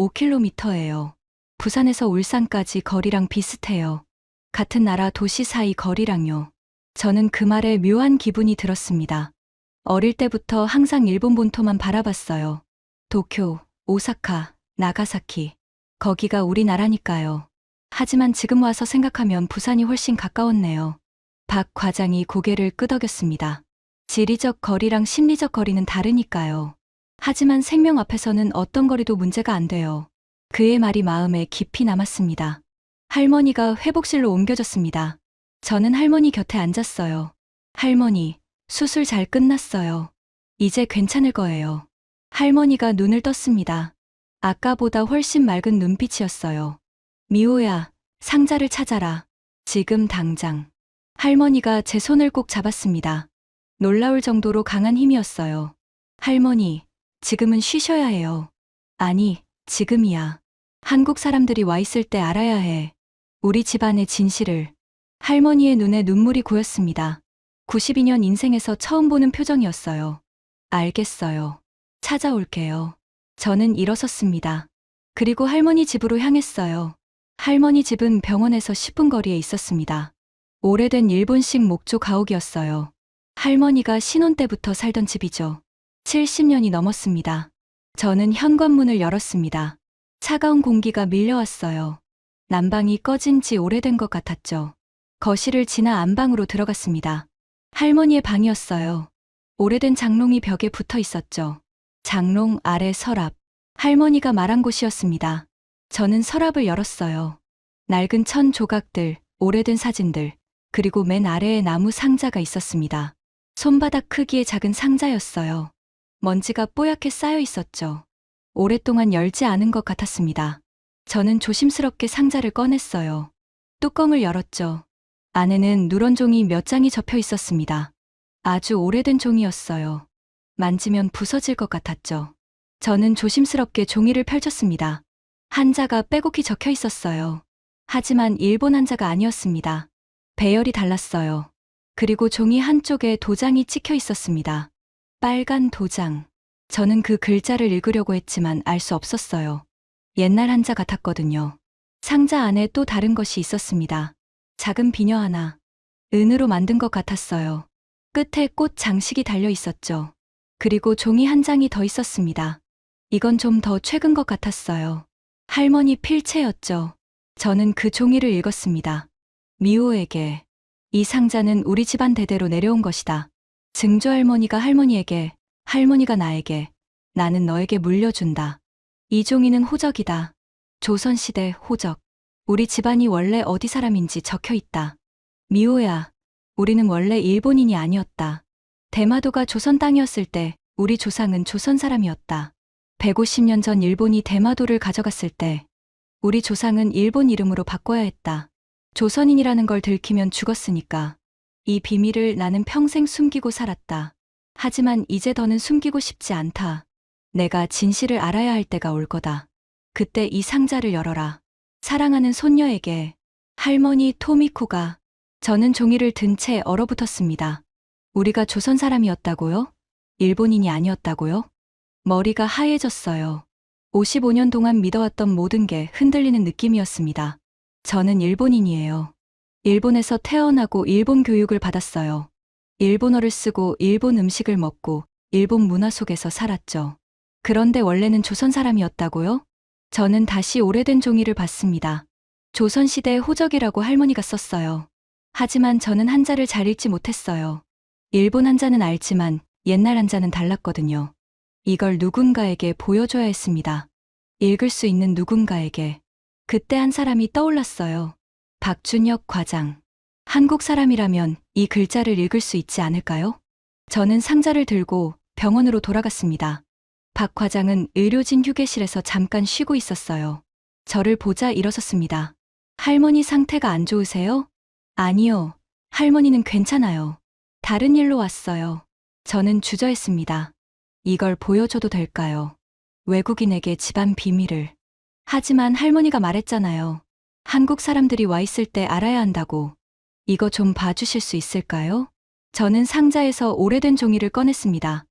49.5km예요. 부산에서 울산까지 거리랑 비슷해요. 같은 나라 도시 사이 거리랑요. 저는 그 말에 묘한 기분이 들었습니다. 어릴 때부터 항상 일본 본토만 바라봤어요. 도쿄, 오사카, 나가사키. 거기가 우리나라니까요. 하지만 지금 와서 생각하면 부산이 훨씬 가까웠네요. 박 과장이 고개를 끄덕였습니다. 지리적 거리랑 심리적 거리는 다르니까요. 하지만 생명 앞에서는 어떤 거리도 문제가 안 돼요. 그의 말이 마음에 깊이 남았습니다. 할머니가 회복실로 옮겨졌습니다. 저는 할머니 곁에 앉았어요. 할머니, 수술 잘 끝났어요. 이제 괜찮을 거예요. 할머니가 눈을 떴습니다. 아까보다 훨씬 맑은 눈빛이었어요. 미호야, 상자를 찾아라. 지금 당장. 할머니가 제 손을 꼭 잡았습니다. 놀라울 정도로 강한 힘이었어요. 할머니, 지금은 쉬셔야 해요. 아니, 지금이야. 한국 사람들이 와 있을 때 알아야 해. 우리 집안의 진실을. 할머니의 눈에 눈물이 고였습니다. 92년 인생에서 처음 보는 표정이었어요. 알겠어요. 찾아올게요. 저는 일어섰습니다. 그리고 할머니 집으로 향했어요. 할머니 집은 병원에서 10분 거리에 있었습니다. 오래된 일본식 목조 가옥이었어요. 할머니가 신혼 때부터 살던 집이죠. 70년이 넘었습니다. 저는 현관문을 열었습니다. 차가운 공기가 밀려왔어요. 난방이 꺼진 지 오래된 것 같았죠. 거실을 지나 안방으로 들어갔습니다. 할머니의 방이었어요. 오래된 장롱이 벽에 붙어 있었죠. 장롱 아래 서랍. 할머니가 말한 곳이었습니다. 저는 서랍을 열었어요. 낡은 천 조각들, 오래된 사진들, 그리고 맨 아래에 나무 상자가 있었습니다. 손바닥 크기의 작은 상자였어요. 먼지가 뽀얗게 쌓여 있었죠. 오랫동안 열지 않은 것 같았습니다. 저는 조심스럽게 상자를 꺼냈어요. 뚜껑을 열었죠. 안에는 누런 종이 몇 장이 접혀 있었습니다. 아주 오래된 종이였어요. 만지면 부서질 것 같았죠. 저는 조심스럽게 종이를 펼쳤습니다. 한자가 빼곡히 적혀 있었어요. 하지만 일본 한자가 아니었습니다. 배열이 달랐어요. 그리고 종이 한쪽에 도장이 찍혀 있었습니다. 빨간 도장. 저는 그 글자를 읽으려고 했지만 알 수 없었어요. 옛날 한자 같았거든요. 상자 안에 또 다른 것이 있었습니다. 작은 비녀 하나. 은으로 만든 것 같았어요. 끝에 꽃 장식이 달려 있었죠. 그리고 종이 한 장이 더 있었습니다. 이건 좀 더 최근 것 같았어요. 할머니 필체였죠. 저는 그 종이를 읽었습니다. 미호에게. 이 상자는 우리 집안 대대로 내려온 것이다. 증조할머니가 할머니에게, 할머니가 나에게, 나는 너에게 물려준다. 이 종이는 호적이다. 조선시대 호적. 우리 집안이 원래 어디 사람인지 적혀 있다. 미호야, 우리는 원래 일본인이 아니었다. 대마도가 조선 땅이었을 때 우리 조상은 조선 사람이었다. 150년 전 일본이 대마도를 가져갔을 때 우리 조상은 일본 이름으로 바꿔야 했다. 조선인이라는 걸 들키면 죽었으니까. 이 비밀을 나는 평생 숨기고 살았다. 하지만 이제 더는 숨기고 싶지 않다. 내가 진실을 알아야 할 때가 올 거다. 그때 이 상자를 열어라. 사랑하는 손녀에게. 할머니 토미코가. 저는 종이를 든 채 얼어붙었습니다. 우리가 조선 사람이었다고요? 일본인이 아니었다고요? 머리가 하얘졌어요. 55년 동안 믿어왔던 모든 게 흔들리는 느낌이었습니다. 저는 일본인이에요. 일본에서 태어나고 일본 교육을 받았어요. 일본어를 쓰고 일본 음식을 먹고 일본 문화 속에서 살았죠. 그런데 원래는 조선 사람이었다고요? 저는 다시 오래된 종이를 봤습니다. 조선시대 호적이라고 할머니가 썼어요. 하지만 저는 한자를 잘 읽지 못했어요. 일본 한자는 알지만 옛날 한자는 달랐거든요. 이걸 누군가에게 보여줘야 했습니다. 읽을 수 있는 누군가에게. 그때 한 사람이 떠올랐어요. 박준혁 과장. 한국 사람이라면 이 글자를 읽을 수 있지 않을까요? 저는 상자를 들고 병원으로 돌아갔습니다. 박 과장은 의료진 휴게실에서 잠깐 쉬고 있었어요. 저를 보자 일어섰습니다. 할머니 상태가 안 좋으세요? 아니요. 할머니는 괜찮아요. 다른 일로 왔어요. 저는 주저했습니다. 이걸 보여줘도 될까요? 외국인에게 집안 비밀을. 하지만 할머니가 말했잖아요. 한국 사람들이 와 있을 때 알아야 한다고. 이거 좀 봐주실 수 있을까요? 저는 상자에서 오래된 종이를 꺼냈습니다.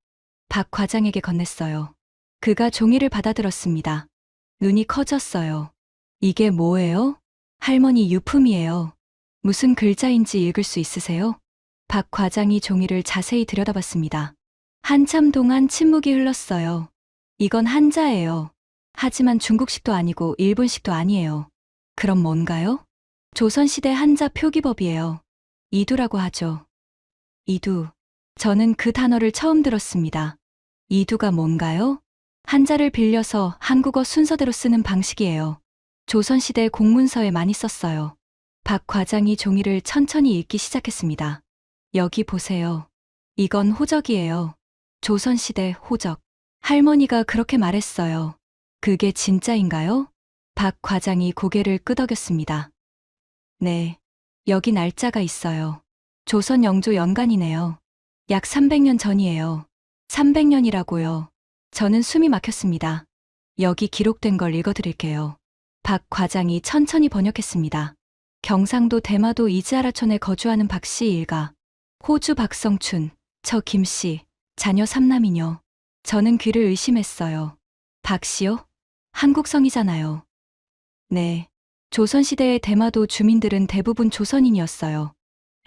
박 과장에게 건넸어요. 그가 종이를 받아들었습니다. 눈이 커졌어요. 이게 뭐예요? 할머니 유품이에요. 무슨 글자인지 읽을 수 있으세요? 박 과장이 종이를 자세히 들여다봤습니다. 한참 동안 침묵이 흘렀어요. 이건 한자예요. 하지만 중국식도 아니고 일본식도 아니에요. 그럼 뭔가요? 조선시대 한자 표기법이에요. 이두라고 하죠. 이두. 저는 그 단어를 처음 들었습니다. 이두가 뭔가요? 한자를 빌려서 한국어 순서대로 쓰는 방식이에요. 조선시대 공문서에 많이 썼어요. 박 과장이 종이를 천천히 읽기 시작했습니다. 여기 보세요. 이건 호적이에요. 조선시대 호적. 할머니가 그렇게 말했어요. 그게 진짜인가요? 박 과장이 고개를 끄덕였습니다. 네. 여기 날짜가 있어요. 조선 영조 연간이네요. 약 300년 전이에요. 300년이라고요. 저는 숨이 막혔습니다. 여기 기록된 걸 읽어드릴게요. 박 과장이 천천히 번역했습니다. 경상도 대마도 이즈하라촌에 거주하는 박씨 일가. 호주 박성춘, 저 김씨, 자녀 3남이녀. 저는 귀를 의심했어요. 박씨요? 한국 성이잖아요. 네. 조선시대의 대마도 주민들은 대부분 조선인이었어요.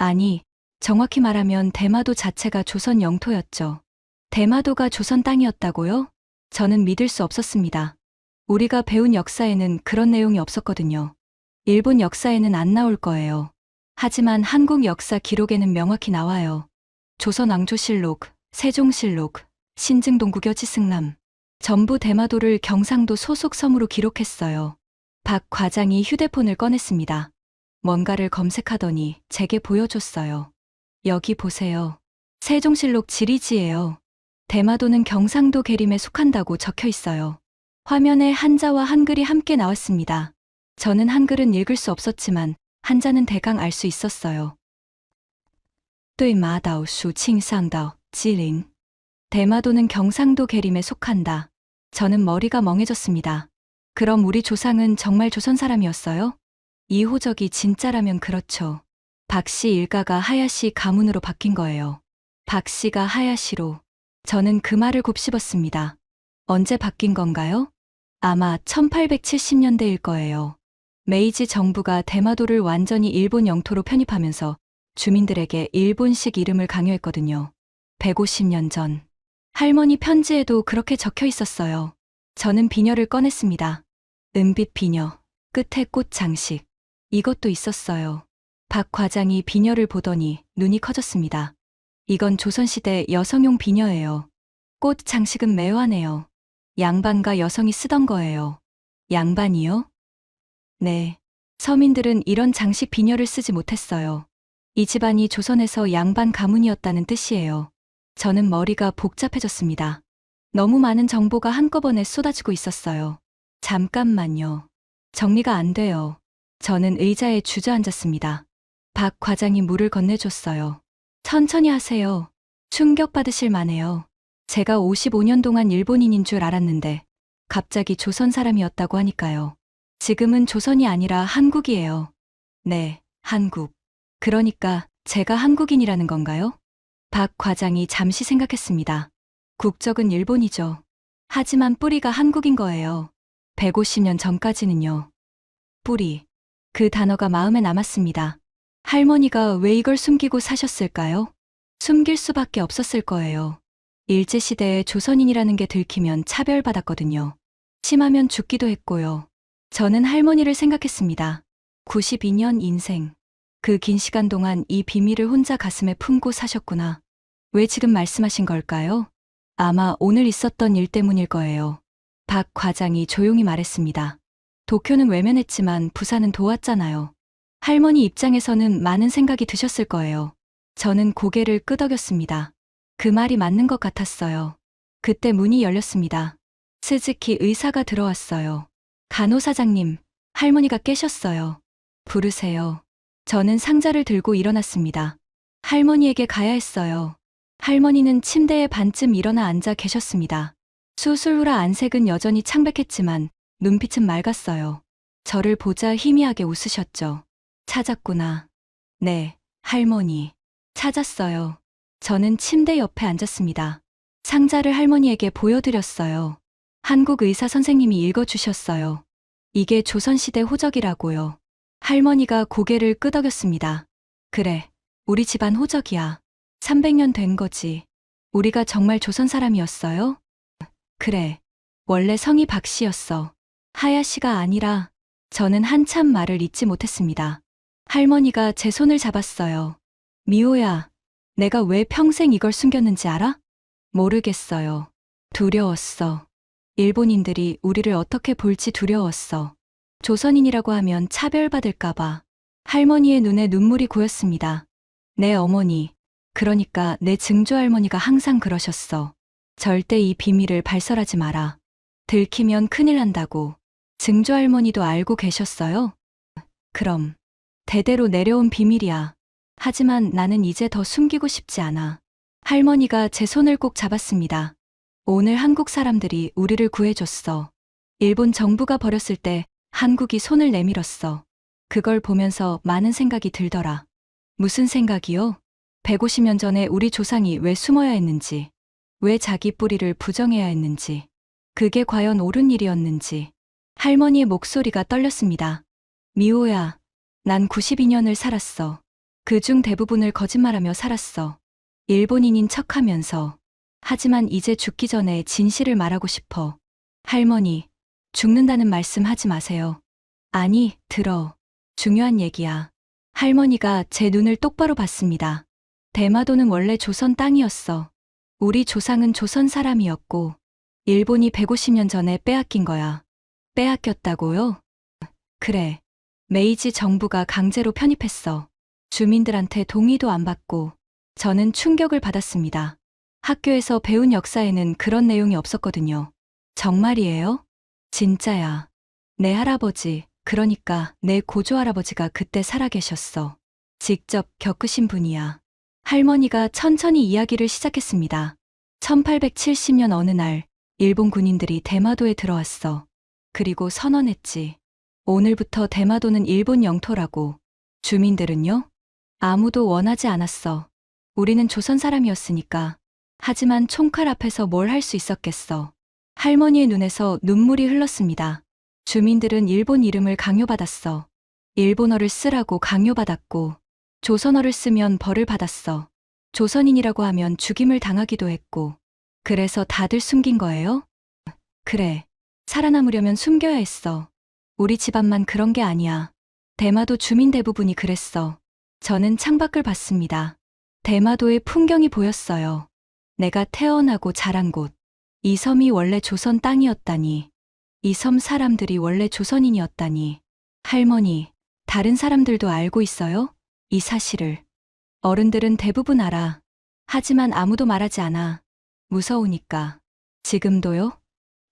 아니, 정확히 말하면 대마도 자체가 조선 영토였죠. 대마도가 조선 땅이었다고요? 저는 믿을 수 없었습니다. 우리가 배운 역사에는 그런 내용이 없었거든요. 일본 역사에는 안 나올 거예요. 하지만 한국 역사 기록에는 명확히 나와요. 조선 왕조실록, 세종실록, 신증동국여 지승남. 전부 대마도를 경상도 소속 섬으로 기록했어요. 박 과장이 휴대폰을 꺼냈습니다. 뭔가를 검색하더니 제게 보여줬어요. 여기 보세요. 세종실록 지리지예요. 대마도는 경상도 계림에 속한다고 적혀 있어요. 화면에 한자와 한글이 함께 나왔습니다. 저는 한글은 읽을 수 없었지만 한자는 대강 알 수 있었어요. 对马岛属庆尚道 지린. 대마도는 경상도 계림에 속한다. 저는 머리가 멍해졌습니다. 그럼 우리 조상은 정말 조선 사람이었어요? 이 호적이 진짜라면 그렇죠. 박씨 일가가 하야시 가문으로 바뀐 거예요. 박씨가 하야시로. 저는 그 말을 곱씹었습니다. 언제 바뀐 건가요? 아마 1870년대일 거예요. 메이지 정부가 대마도를 완전히 일본 영토로 편입하면서 주민들에게 일본식 이름을 강요했거든요. 150년 전. 할머니 편지에도 그렇게 적혀 있었어요. 저는 비녀를 꺼냈습니다. 은빛 비녀, 끝에 꽃 장식. 이것도 있었어요. 박 과장이 비녀를 보더니 눈이 커졌습니다. 이건 조선시대 여성용 비녀예요. 꽃 장식은 매화네요. 양반과 여성이 쓰던 거예요. 양반이요? 네. 서민들은 이런 장식 비녀를 쓰지 못했어요. 이 집안이 조선에서 양반 가문이었다는 뜻이에요. 저는 머리가 복잡해졌습니다. 너무 많은 정보가 한꺼번에 쏟아지고 있었어요. 잠깐만요. 정리가 안 돼요. 저는 의자에 주저앉았습니다. 박 과장이 물을 건네줬어요. 천천히 하세요. 충격받으실 만해요. 제가 55년 동안 일본인인 줄 알았는데 갑자기 조선 사람이었다고 하니까요. 지금은 조선이 아니라 한국이에요. 네, 한국. 그러니까 제가 한국인이라는 건가요? 박 과장이 잠시 생각했습니다. 국적은 일본이죠. 하지만 뿌리가 한국인 거예요. 150년 전까지는요. 뿌리. 그 단어가 마음에 남았습니다. 할머니가 왜 이걸 숨기고 사셨을까요? 숨길 수밖에 없었을 거예요. 일제시대에 조선인이라는 게 들키면 차별받았거든요. 심하면 죽기도 했고요. 저는 할머니를 생각했습니다. 92년 인생. 그 긴 시간 동안 이 비밀을 혼자 가슴에 품고 사셨구나. 왜 지금 말씀하신 걸까요? 아마 오늘 있었던 일 때문일 거예요. 박 과장이 조용히 말했습니다. 도쿄는 외면했지만 부산은 도왔잖아요. 할머니 입장에서는 많은 생각이 드셨을 거예요. 저는 고개를 끄덕였습니다. 그 말이 맞는 것 같았어요. 그때 문이 열렸습니다. 스즈키 의사가 들어왔어요. 간호사장님, 할머니가 깨셨어요. 부르세요. 저는 상자를 들고 일어났습니다. 할머니에게 가야 했어요. 할머니는 침대에 반쯤 일어나 앉아 계셨습니다. 수술 후라 안색은 여전히 창백했지만 눈빛은 맑았어요. 저를 보자 희미하게 웃으셨죠. 찾았구나. 네, 할머니. 찾았어요. 저는 침대 옆에 앉았습니다. 상자를 할머니에게 보여드렸어요. 한국 의사 선생님이 읽어주셨어요. 이게 조선시대 호적이라고요. 할머니가 고개를 끄덕였습니다. 그래, 우리 집안 호적이야. 300년 된 거지. 우리가 정말 조선 사람이었어요? 그래, 원래 성이 박씨였어. 하야씨가 아니라. 저는 한참 말을 잇지 못했습니다. 할머니가 제 손을 잡았어요. 미호야, 내가 왜 평생 이걸 숨겼는지 알아? 모르겠어요. 두려웠어. 일본인들이 우리를 어떻게 볼지 두려웠어. 조선인이라고 하면 차별받을까봐. 할머니의 눈에 눈물이 고였습니다. 내 어머니, 그러니까 내 증조할머니가 항상 그러셨어. 절대 이 비밀을 발설하지 마라. 들키면 큰일 난다고. 증조할머니도 알고 계셨어요? 그럼. 대대로 내려온 비밀이야. 하지만 나는 이제 더 숨기고 싶지 않아. 할머니가 제 손을 꼭 잡았습니다. 오늘 한국 사람들이 우리를 구해줬어. 일본 정부가 버렸을 때 한국이 손을 내밀었어. 그걸 보면서 많은 생각이 들더라. 무슨 생각이요? 150년 전에 우리 조상이 왜 숨어야 했는지, 왜 자기 뿌리를 부정해야 했는지, 그게 과연 옳은 일이었는지. 할머니의 목소리가 떨렸습니다. 미호야, 난 92년을 살았어. 그중 대부분을 거짓말하며 살았어. 일본인인 척하면서. 하지만 이제 죽기 전에 진실을 말하고 싶어. 할머니, 죽는다는 말씀 하지 마세요. 아니, 들어. 중요한 얘기야. 할머니가 제 눈을 똑바로 봤습니다. 대마도는 원래 조선 땅이었어. 우리 조상은 조선 사람이었고, 일본이 150년 전에 빼앗긴 거야. 빼앗겼다고요? 그래. 메이지 정부가 강제로 편입했어. 주민들한테 동의도 안 받고. 저는 충격을 받았습니다. 학교에서 배운 역사에는 그런 내용이 없었거든요. 정말이에요? 진짜야. 내 할아버지, 그러니까 내 고조할아버지가 그때 살아계셨어. 직접 겪으신 분이야. 할머니가 천천히 이야기를 시작했습니다. 1870년 어느 날, 일본 군인들이 대마도에 들어왔어. 그리고 선언했지. 오늘부터 대마도는 일본 영토라고. 주민들은요? 아무도 원하지 않았어. 우리는 조선 사람이었으니까. 하지만 총칼 앞에서 뭘 할 수 있었겠어. 할머니의 눈에서 눈물이 흘렀습니다. 주민들은 일본 이름을 강요받았어. 일본어를 쓰라고 강요받았고, 조선어를 쓰면 벌을 받았어. 조선인이라고 하면 죽임을 당하기도 했고. 그래서 다들 숨긴 거예요? 그래. 살아남으려면 숨겨야 했어. 우리 집안만 그런 게 아니야. 대마도 주민 대부분이 그랬어. 저는 창밖을 봤습니다. 대마도의 풍경이 보였어요. 내가 태어나고 자란 곳. 이 섬이 원래 조선 땅이었다니. 이 섬 사람들이 원래 조선인이었다니. 할머니, 다른 사람들도 알고 있어요? 이 사실을. 어른들은 대부분 알아. 하지만 아무도 말하지 않아. 무서우니까. 지금도요?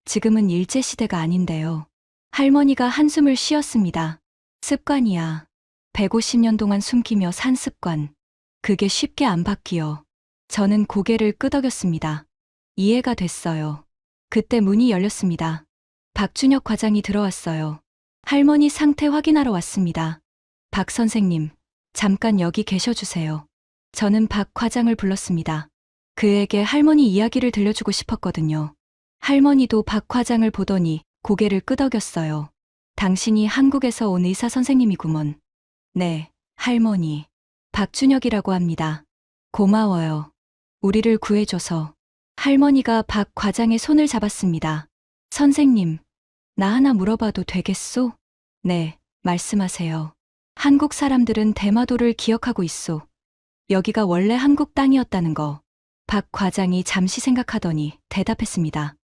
지금은 일제시대가 아닌데요. 할머니가 한숨을 쉬었습니다. 습관이야. 150년 동안 숨기며 산 습관. 그게 쉽게 안 바뀌어. 저는 고개를 끄덕였습니다. 이해가 됐어요. 그때 문이 열렸습니다. 박준혁 과장이 들어왔어요. 할머니 상태 확인하러 왔습니다. 박 선생님, 잠깐 여기 계셔주세요. 저는 박 과장을 불렀습니다. 그에게 할머니 이야기를 들려주고 싶었거든요. 할머니도 박 과장을 보더니 고개를 끄덕였어요. 당신이 한국에서 온 의사 선생님이구먼. 네, 할머니. 박준혁이라고 합니다. 고마워요. 우리를 구해줘서. 할머니가 박 과장의 손을 잡았습니다. 선생님, 나 하나 물어봐도 되겠소? 네, 말씀하세요. 한국 사람들은 대마도를 기억하고 있소. 여기가 원래 한국 땅이었다는 거. 박 과장이 잠시 생각하더니 대답했습니다.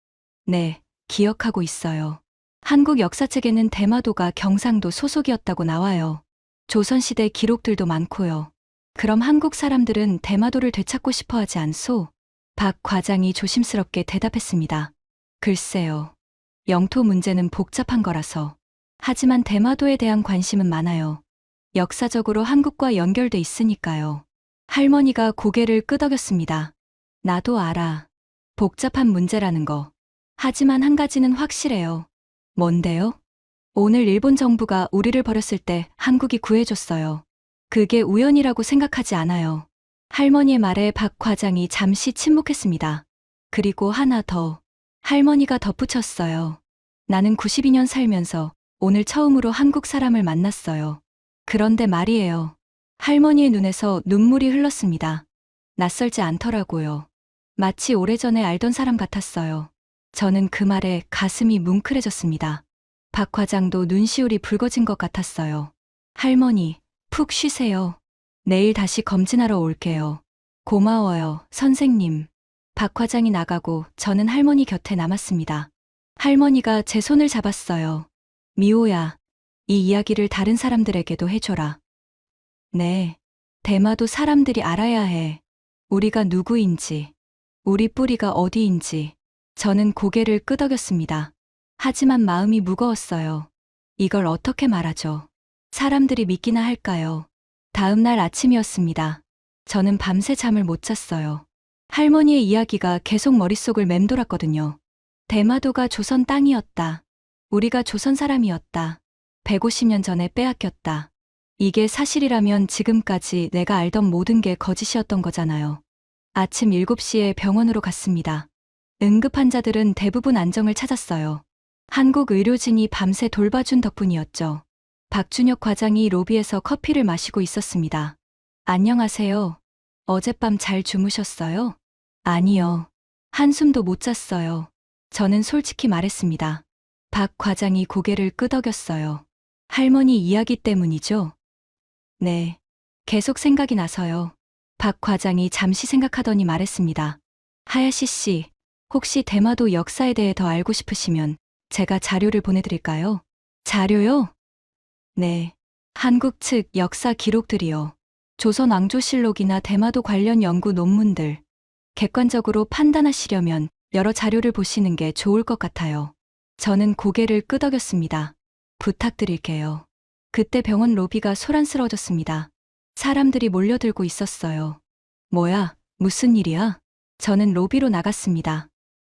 네, 기억하고 있어요. 한국 역사책에는 대마도가 경상도 소속이었다고 나와요. 조선시대 기록들도 많고요. 그럼 한국 사람들은 대마도를 되찾고 싶어 하지 않소? 박 과장이 조심스럽게 대답했습니다. 글쎄요. 영토 문제는 복잡한 거라서. 하지만 대마도에 대한 관심은 많아요. 역사적으로 한국과 연결돼 있으니까요. 할머니가 고개를 끄덕였습니다. 나도 알아. 복잡한 문제라는 거. 하지만 한 가지는 확실해요. 뭔데요? 오늘 일본 정부가 우리를 버렸을 때 한국이 구해줬어요. 그게 우연이라고 생각하지 않아요. 할머니의 말에 박 과장이 잠시 침묵했습니다. 그리고 하나 더. 할머니가 덧붙였어요. 나는 92년 살면서 오늘 처음으로 한국 사람을 만났어요. 그런데 말이에요. 할머니의 눈에서 눈물이 흘렀습니다. 낯설지 않더라고요. 마치 오래전에 알던 사람 같았어요. 저는 그 말에 가슴이 뭉클해졌습니다. 박 과장도 눈시울이 붉어진 것 같았어요. 할머니, 푹 쉬세요. 내일 다시 검진하러 올게요. 고마워요, 선생님. 박 과장이 나가고 저는 할머니 곁에 남았습니다. 할머니가 제 손을 잡았어요. 미호야, 이 이야기를 다른 사람들에게도 해줘라. 네, 대마도 사람들이 알아야 해. 우리가 누구인지, 우리 뿌리가 어디인지. 저는 고개를 끄덕였습니다. 하지만 마음이 무거웠어요. 이걸 어떻게 말하죠? 사람들이 믿기나 할까요? 다음 날 아침이었습니다. 저는 밤새 잠을 못 잤어요. 할머니의 이야기가 계속 머릿속을 맴돌았거든요. 대마도가 조선 땅이었다. 우리가 조선 사람이었다. 150년 전에 빼앗겼다. 이게 사실이라면 지금까지 내가 알던 모든 게 거짓이었던 거잖아요. 아침 7시에 병원으로 갔습니다. 응급 환자들은 대부분 안정을 찾았어요. 한국 의료진이 밤새 돌봐준 덕분이었죠. 박준혁 과장이 로비에서 커피를 마시고 있었습니다. 안녕하세요. 어젯밤 잘 주무셨어요? 아니요. 한숨도 못 잤어요. 저는 솔직히 말했습니다. 박 과장이 고개를 끄덕였어요. 할머니 이야기 때문이죠? 네. 계속 생각이 나서요. 박 과장이 잠시 생각하더니 말했습니다. 하야시 씨, 혹시 대마도 역사에 대해 더 알고 싶으시면 제가 자료를 보내드릴까요? 자료요? 네. 한국 측 역사 기록들이요. 조선 왕조실록이나 대마도 관련 연구 논문들. 객관적으로 판단하시려면 여러 자료를 보시는 게 좋을 것 같아요. 저는 고개를 끄덕였습니다. 부탁드릴게요. 그때 병원 로비가 소란스러워졌습니다. 사람들이 몰려들고 있었어요. 뭐야, 무슨 일이야? 저는 로비로 나갔습니다.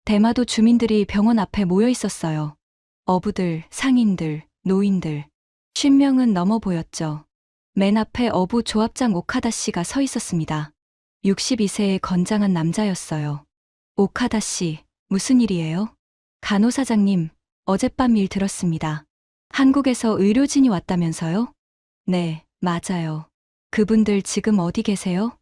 대마도 주민들이 병원 앞에 모여 있었어요. 어부들, 상인들, 노인들. 50명은 넘어 보였죠. 맨 앞에 어부 조합장 오카다 씨가 서 있었습니다. 62세의 건장한 남자였어요. 오카다 씨, 무슨 일이에요? 간호사장님, 어젯밤 일 들었습니다. 한국에서 의료진이 왔다면서요? 네, 맞아요. 그분들 지금 어디 계세요?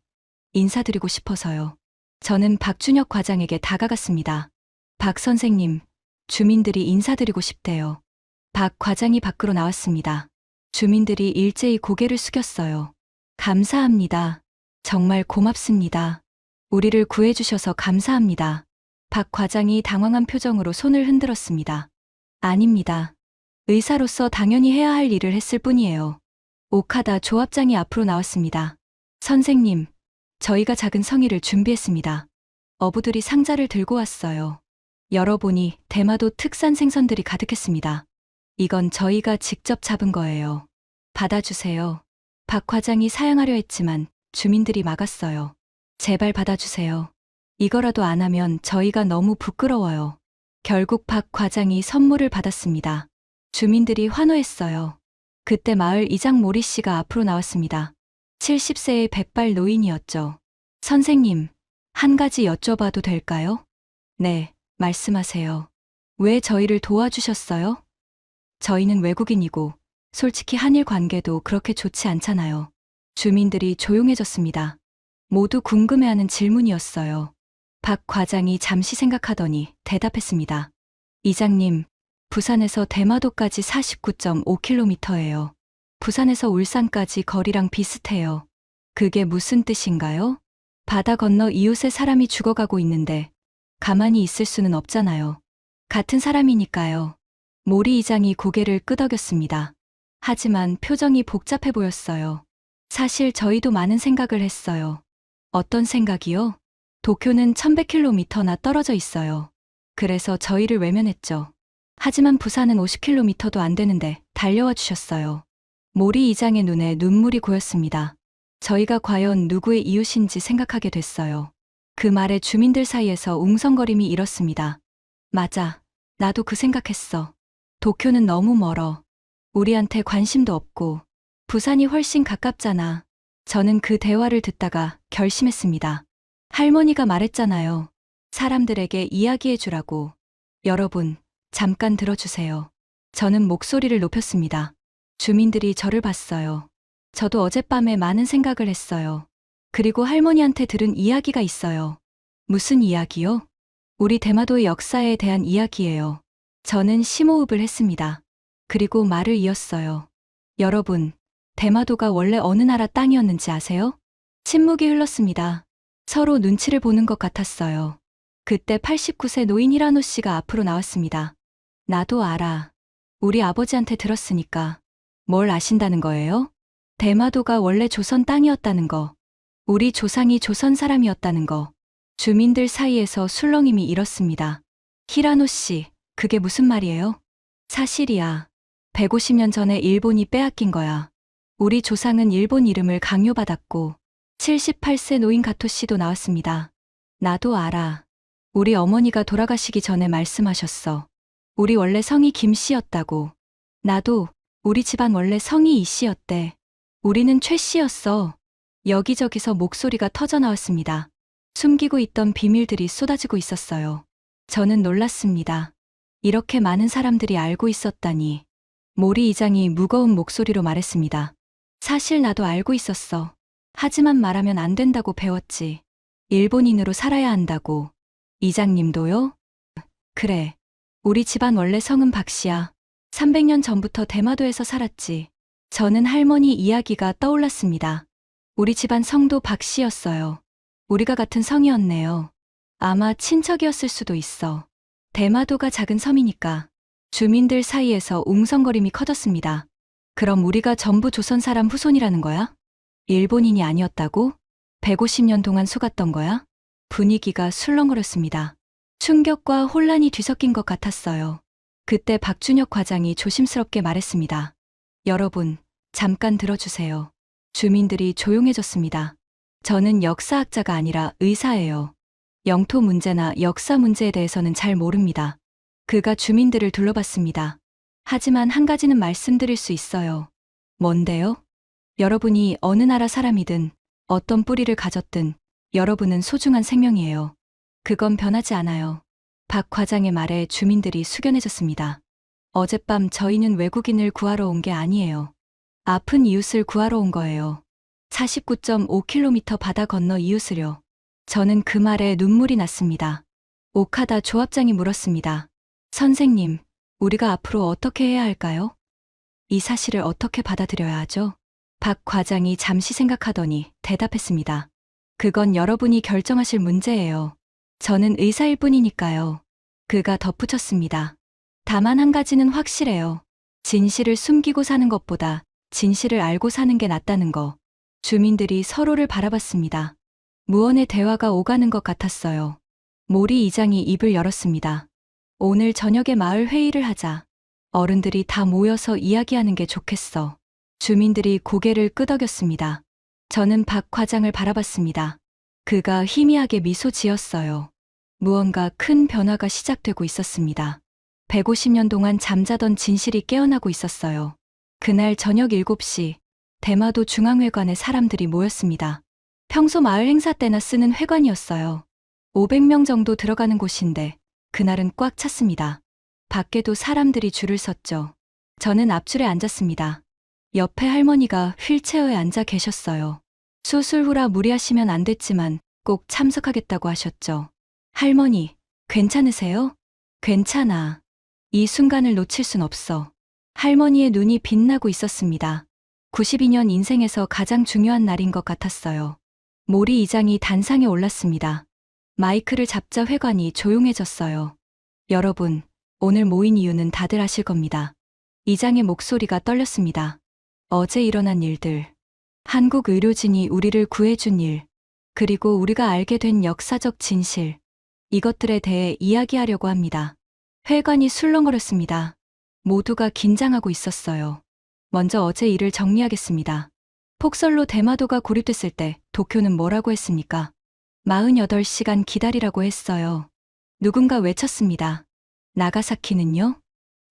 인사드리고 싶어서요. 저는 박준혁 과장에게 다가갔습니다. 박 선생님, 주민들이 인사드리고 싶대요. 박 과장이 밖으로 나왔습니다. 주민들이 일제히 고개를 숙였어요. 감사합니다. 정말 고맙습니다. 우리를 구해주셔서 감사합니다. 박 과장이 당황한 표정으로 손을 흔들었습니다. 아닙니다. 의사로서 당연히 해야 할 일을 했을 뿐이에요. 오카다 조합장이 앞으로 나왔습니다. 선생님, 저희가 작은 성의를 준비했습니다. 어부들이 상자를 들고 왔어요. 열어보니 대마도 특산 생선들이 가득했습니다. 이건 저희가 직접 잡은 거예요. 받아주세요. 박 과장이 사양하려 했지만 주민들이 막았어요. 제발 받아주세요. 이거라도 안 하면 저희가 너무 부끄러워요. 결국 박 과장이 선물을 받았습니다. 주민들이 환호했어요. 그때 마을 이장 모리 씨가 앞으로 나왔습니다. 70세의 백발 노인이었죠. 선생님, 한 가지 여쭤봐도 될까요? 네, 말씀하세요. 왜 저희를 도와주셨어요? 저희는 외국인이고 솔직히 한일 관계도 그렇게 좋지 않잖아요. 주민들이 조용해졌습니다. 모두 궁금해하는 질문이었어요. 박 과장이 잠시 생각하더니 대답했습니다. 이장님, 부산에서 대마도까지 49.5km예요. 부산에서 울산까지 거리랑 비슷해요. 그게 무슨 뜻인가요? 바다 건너 이웃의 사람이 죽어가고 있는데 가만히 있을 수는 없잖아요. 같은 사람이니까요. 모리 이장이 고개를 끄덕였습니다. 하지만 표정이 복잡해 보였어요. 사실 저희도 많은 생각을 했어요. 어떤 생각이요? 도쿄는 1100km나 떨어져 있어요. 그래서 저희를 외면했죠. 하지만 부산은 50km도 안 되는데 달려와 주셨어요. 모리 이장의 눈에 눈물이 고였습니다. 저희가 과연 누구의 이웃인지 생각하게 됐어요. 그 말에 주민들 사이에서 웅성거림이 일었습니다. 맞아. 나도 그 생각했어. 도쿄는 너무 멀어. 우리한테 관심도 없고 부산이 훨씬 가깝잖아. 저는 그 대화를 듣다가 결심했습니다. 할머니가 말했잖아요. 사람들에게 이야기해 주라고. 여러분, 잠깐 들어주세요. 저는 목소리를 높였습니다. 주민들이 저를 봤어요. 저도 어젯밤에 많은 생각을 했어요. 그리고 할머니한테 들은 이야기가 있어요. 무슨 이야기요? 우리 대마도의 역사에 대한 이야기예요. 저는 심호흡을 했습니다. 그리고 말을 이었어요. 여러분, 대마도가 원래 어느 나라 땅이었는지 아세요? 침묵이 흘렀습니다. 서로 눈치를 보는 것 같았어요. 그때 89세 노인 히라노 씨가 앞으로 나왔습니다. 나도 알아. 우리 아버지한테 들었으니까. 뭘 아신다는 거예요? 대마도가 원래 조선 땅이었다는 거. 우리 조상이 조선 사람이었다는 거. 주민들 사이에서 술렁임이 일었습니다. 히라노 씨, 그게 무슨 말이에요? 사실이야. 150년 전에 일본이 빼앗긴 거야. 우리 조상은 일본 이름을 강요받았고 78세 노인 가토 씨도 나왔습니다. 나도 알아. 우리 어머니가 돌아가시기 전에 말씀하셨어. 우리 원래 성이 김 씨였다고. 나도 우리 집안 원래 성이 이 씨였대. 우리는 최 씨였어. 여기저기서 목소리가 터져 나왔습니다. 숨기고 있던 비밀들이 쏟아지고 있었어요. 저는 놀랐습니다. 이렇게 많은 사람들이 알고 있었다니. 모리 이장이 무거운 목소리로 말했습니다. 사실 나도 알고 있었어. 하지만 말하면 안 된다고 배웠지. 일본인으로 살아야 한다고. 이장님도요? 그래. 우리 집안 원래 성은 박씨야. 300년 전부터 대마도에서 살았지. 저는 할머니 이야기가 떠올랐습니다. 우리 집안 성도 박씨였어요. 우리가 같은 성이었네요. 아마 친척이었을 수도 있어. 대마도가 작은 섬이니까 주민들 사이에서 웅성거림이 커졌습니다. 그럼 우리가 전부 조선 사람 후손이라는 거야? 일본인이 아니었다고? 150년 동안 속았던 거야? 분위기가 술렁거렸습니다. 충격과 혼란이 뒤섞인 것 같았어요. 그때 박준혁 과장이 조심스럽게 말했습니다. 여러분, 잠깐 들어주세요. 주민들이 조용해졌습니다. 저는 역사학자가 아니라 의사예요. 영토 문제나 역사 문제에 대해서는 잘 모릅니다. 그가 주민들을 둘러봤습니다. 하지만 한 가지는 말씀드릴 수 있어요. 뭔데요? 여러분이 어느 나라 사람이든 어떤 뿌리를 가졌든 여러분은 소중한 생명이에요. 그건 변하지 않아요. 박 과장의 말에 주민들이 숙연해졌습니다. 어젯밤 저희는 외국인을 구하러 온 게 아니에요. 아픈 이웃을 구하러 온 거예요. 49.5km 바다 건너 이웃을요. 저는 그 말에 눈물이 났습니다. 오카다 조합장이 물었습니다. 선생님, 우리가 앞으로 어떻게 해야 할까요? 이 사실을 어떻게 받아들여야 하죠? 박 과장이 잠시 생각하더니 대답했습니다. 그건 여러분이 결정하실 문제예요. 저는 의사일 뿐이니까요. 그가 덧붙였습니다. 다만 한 가지는 확실해요. 진실을 숨기고 사는 것보다 진실을 알고 사는 게 낫다는 거. 주민들이 서로를 바라봤습니다. 무언의 대화가 오가는 것 같았어요. 모리 이장이 입을 열었습니다. 오늘 저녁에 마을 회의를 하자. 어른들이 다 모여서 이야기하는 게 좋겠어. 주민들이 고개를 끄덕였습니다. 저는 박 과장을 바라봤습니다. 그가 희미하게 미소 지었어요. 무언가 큰 변화가 시작되고 있었습니다. 150년 동안 잠자던 진실이 깨어나고 있었어요. 그날 저녁 7시, 대마도 중앙회관에 사람들이 모였습니다. 평소 마을 행사 때나 쓰는 회관이었어요. 500명 정도 들어가는 곳인데 그날은 꽉 찼습니다. 밖에도 사람들이 줄을 섰죠. 저는 앞줄에 앉았습니다. 옆에 할머니가 휠체어에 앉아 계셨어요. 수술 후라 무리하시면 안 됐지만 꼭 참석하겠다고 하셨죠. 할머니, 괜찮으세요? 괜찮아. 이 순간을 놓칠 순 없어. 할머니의 눈이 빛나고 있었습니다. 92년 인생에서 가장 중요한 날인 것 같았어요. 모리 이장이 단상에 올랐습니다. 마이크를 잡자 회관이 조용해졌어요. 여러분, 오늘 모인 이유는 다들 아실 겁니다. 이장의 목소리가 떨렸습니다. 어제 일어난 일들, 한국 의료진이 우리를 구해준 일, 그리고 우리가 알게 된 역사적 진실, 이것들에 대해 이야기하려고 합니다. 회관이 술렁거렸습니다. 모두가 긴장하고 있었어요. 먼저 어제 일을 정리하겠습니다. 폭설로 대마도가 고립됐을 때 도쿄는 뭐라고 했습니까? 48시간 기다리라고 했어요. 누군가 외쳤습니다. 나가사키는요?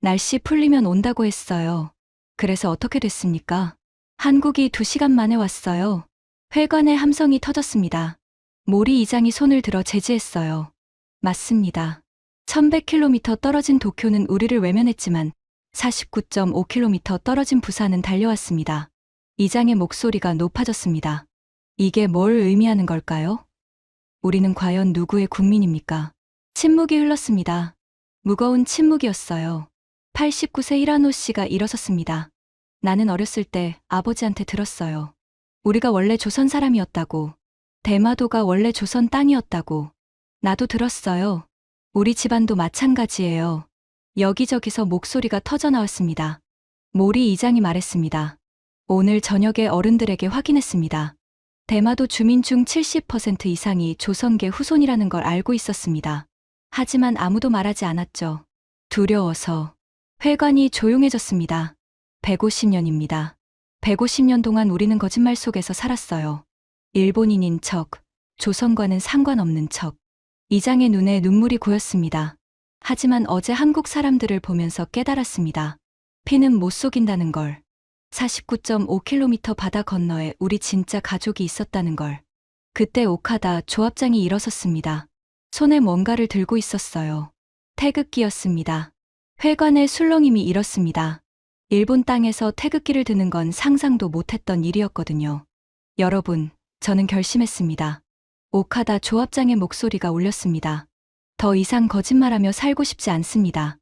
날씨 풀리면 온다고 했어요. 그래서 어떻게 됐습니까? 한국이 2시간 만에 왔어요. 회관의 함성이 터졌습니다. 모리 이장이 손을 들어 제지했어요. 맞습니다. 1100km 떨어진 도쿄는 우리를 외면했지만 49.5km 떨어진 부산은 달려왔습니다. 이장의 목소리가 높아졌습니다. 이게 뭘 의미하는 걸까요? 우리는 과연 누구의 국민입니까? 침묵이 흘렀습니다. 무거운 침묵이었어요. 89세 이라노 씨가 일어섰습니다. 나는 어렸을 때 아버지한테 들었어요. 우리가 원래 조선 사람이었다고. 대마도가 원래 조선 땅이었다고. 나도 들었어요. 우리 집안도 마찬가지예요. 여기저기서 목소리가 터져나왔습니다. 모리 이장이 말했습니다. 오늘 저녁에 어른들에게 확인했습니다. 대마도 주민 중 70% 이상이 조선계 후손이라는 걸 알고 있었습니다. 하지만 아무도 말하지 않았죠. 두려워서. 회관이 조용해졌습니다. 150년입니다. 150년 동안 우리는 거짓말 속에서 살았어요. 일본인인 척, 조선과는 상관없는 척. 이장의 눈에 눈물이 고였습니다. 하지만 어제 한국 사람들을 보면서 깨달았습니다. 피는 못 속인다는 걸. 49.5km 바다 건너에 우리 진짜 가족이 있었다는 걸. 그때 오카다 조합장이 일어섰습니다. 손에 뭔가를 들고 있었어요. 태극기였습니다. 회관의 술렁임이 일었습니다. 일본 땅에서 태극기를 드는 건 상상도 못했던 일이었거든요. 여러분, 저는 결심했습니다. 오카다 조합장의 목소리가 울렸습니다. 더 이상 거짓말하며 살고 싶지 않습니다.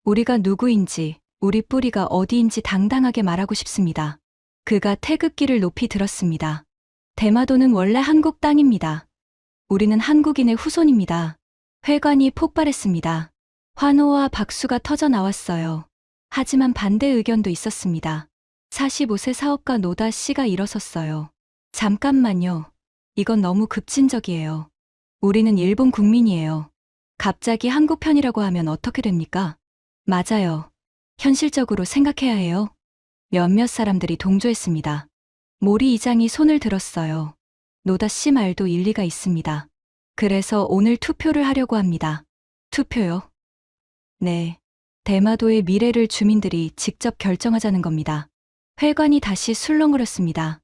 우리가 누구인지, 우리 뿌리가 어디인지 당당하게 말하고 싶습니다. 그가 태극기를 높이 들었습니다. 대마도는 원래 한국 땅입니다. 우리는 한국인의 후손입니다. 회관이 폭발했습니다. 환호와 박수가 터져 나왔어요. 하지만 반대 의견도 있었습니다. 45세 사업가 노다 씨가 일어섰어요. 잠깐만요. 이건 너무 급진적이에요. 우리는 일본 국민이에요. 갑자기 한국 편이라고 하면 어떻게 됩니까? 맞아요. 현실적으로 생각해야 해요. 몇몇 사람들이 동조했습니다. 모리 이장이 손을 들었어요. 노다 씨 말도 일리가 있습니다. 그래서 오늘 투표를 하려고 합니다. 투표요? 네. 대마도의 미래를 주민들이 직접 결정하자는 겁니다. 회관이 다시 술렁거렸습니다.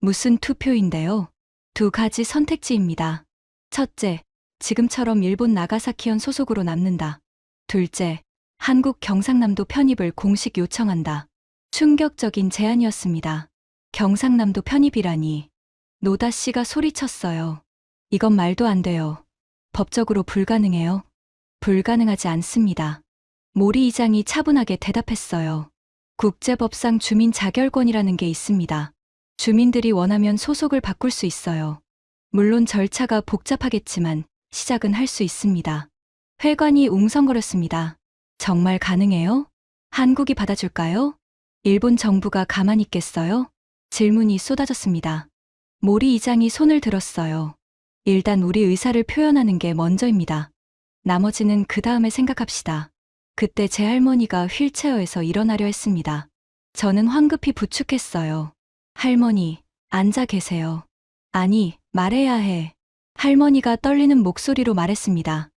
무슨 투표인데요? 두 가지 선택지입니다. 첫째, 지금처럼 일본 나가사키현 소속으로 남는다. 둘째, 한국 경상남도 편입을 공식 요청한다. 충격적인 제안이었습니다. 경상남도 편입이라니. 노다 씨가 소리쳤어요. 이건 말도 안 돼요. 법적으로 불가능해요. 불가능하지 않습니다. 모리 이장이 차분하게 대답했어요. 국제법상 주민 자결권이라는 게 있습니다. 주민들이 원하면 소속을 바꿀 수 있어요. 물론 절차가 복잡하겠지만 시작은 할 수 있습니다. 회관이 웅성거렸습니다. 정말 가능해요? 한국이 받아줄까요? 일본 정부가 가만히 있겠어요? 질문이 쏟아졌습니다. 모리 이장이 손을 들었어요. 일단 우리 의사를 표현하는 게 먼저입니다. 나머지는 그 다음에 생각합시다. 그때 제 할머니가 휠체어에서 일어나려 했습니다. 저는 황급히 부축했어요. 할머니, 앉아 계세요. 아니, 말해야 해. 할머니가 떨리는 목소리로 말했습니다.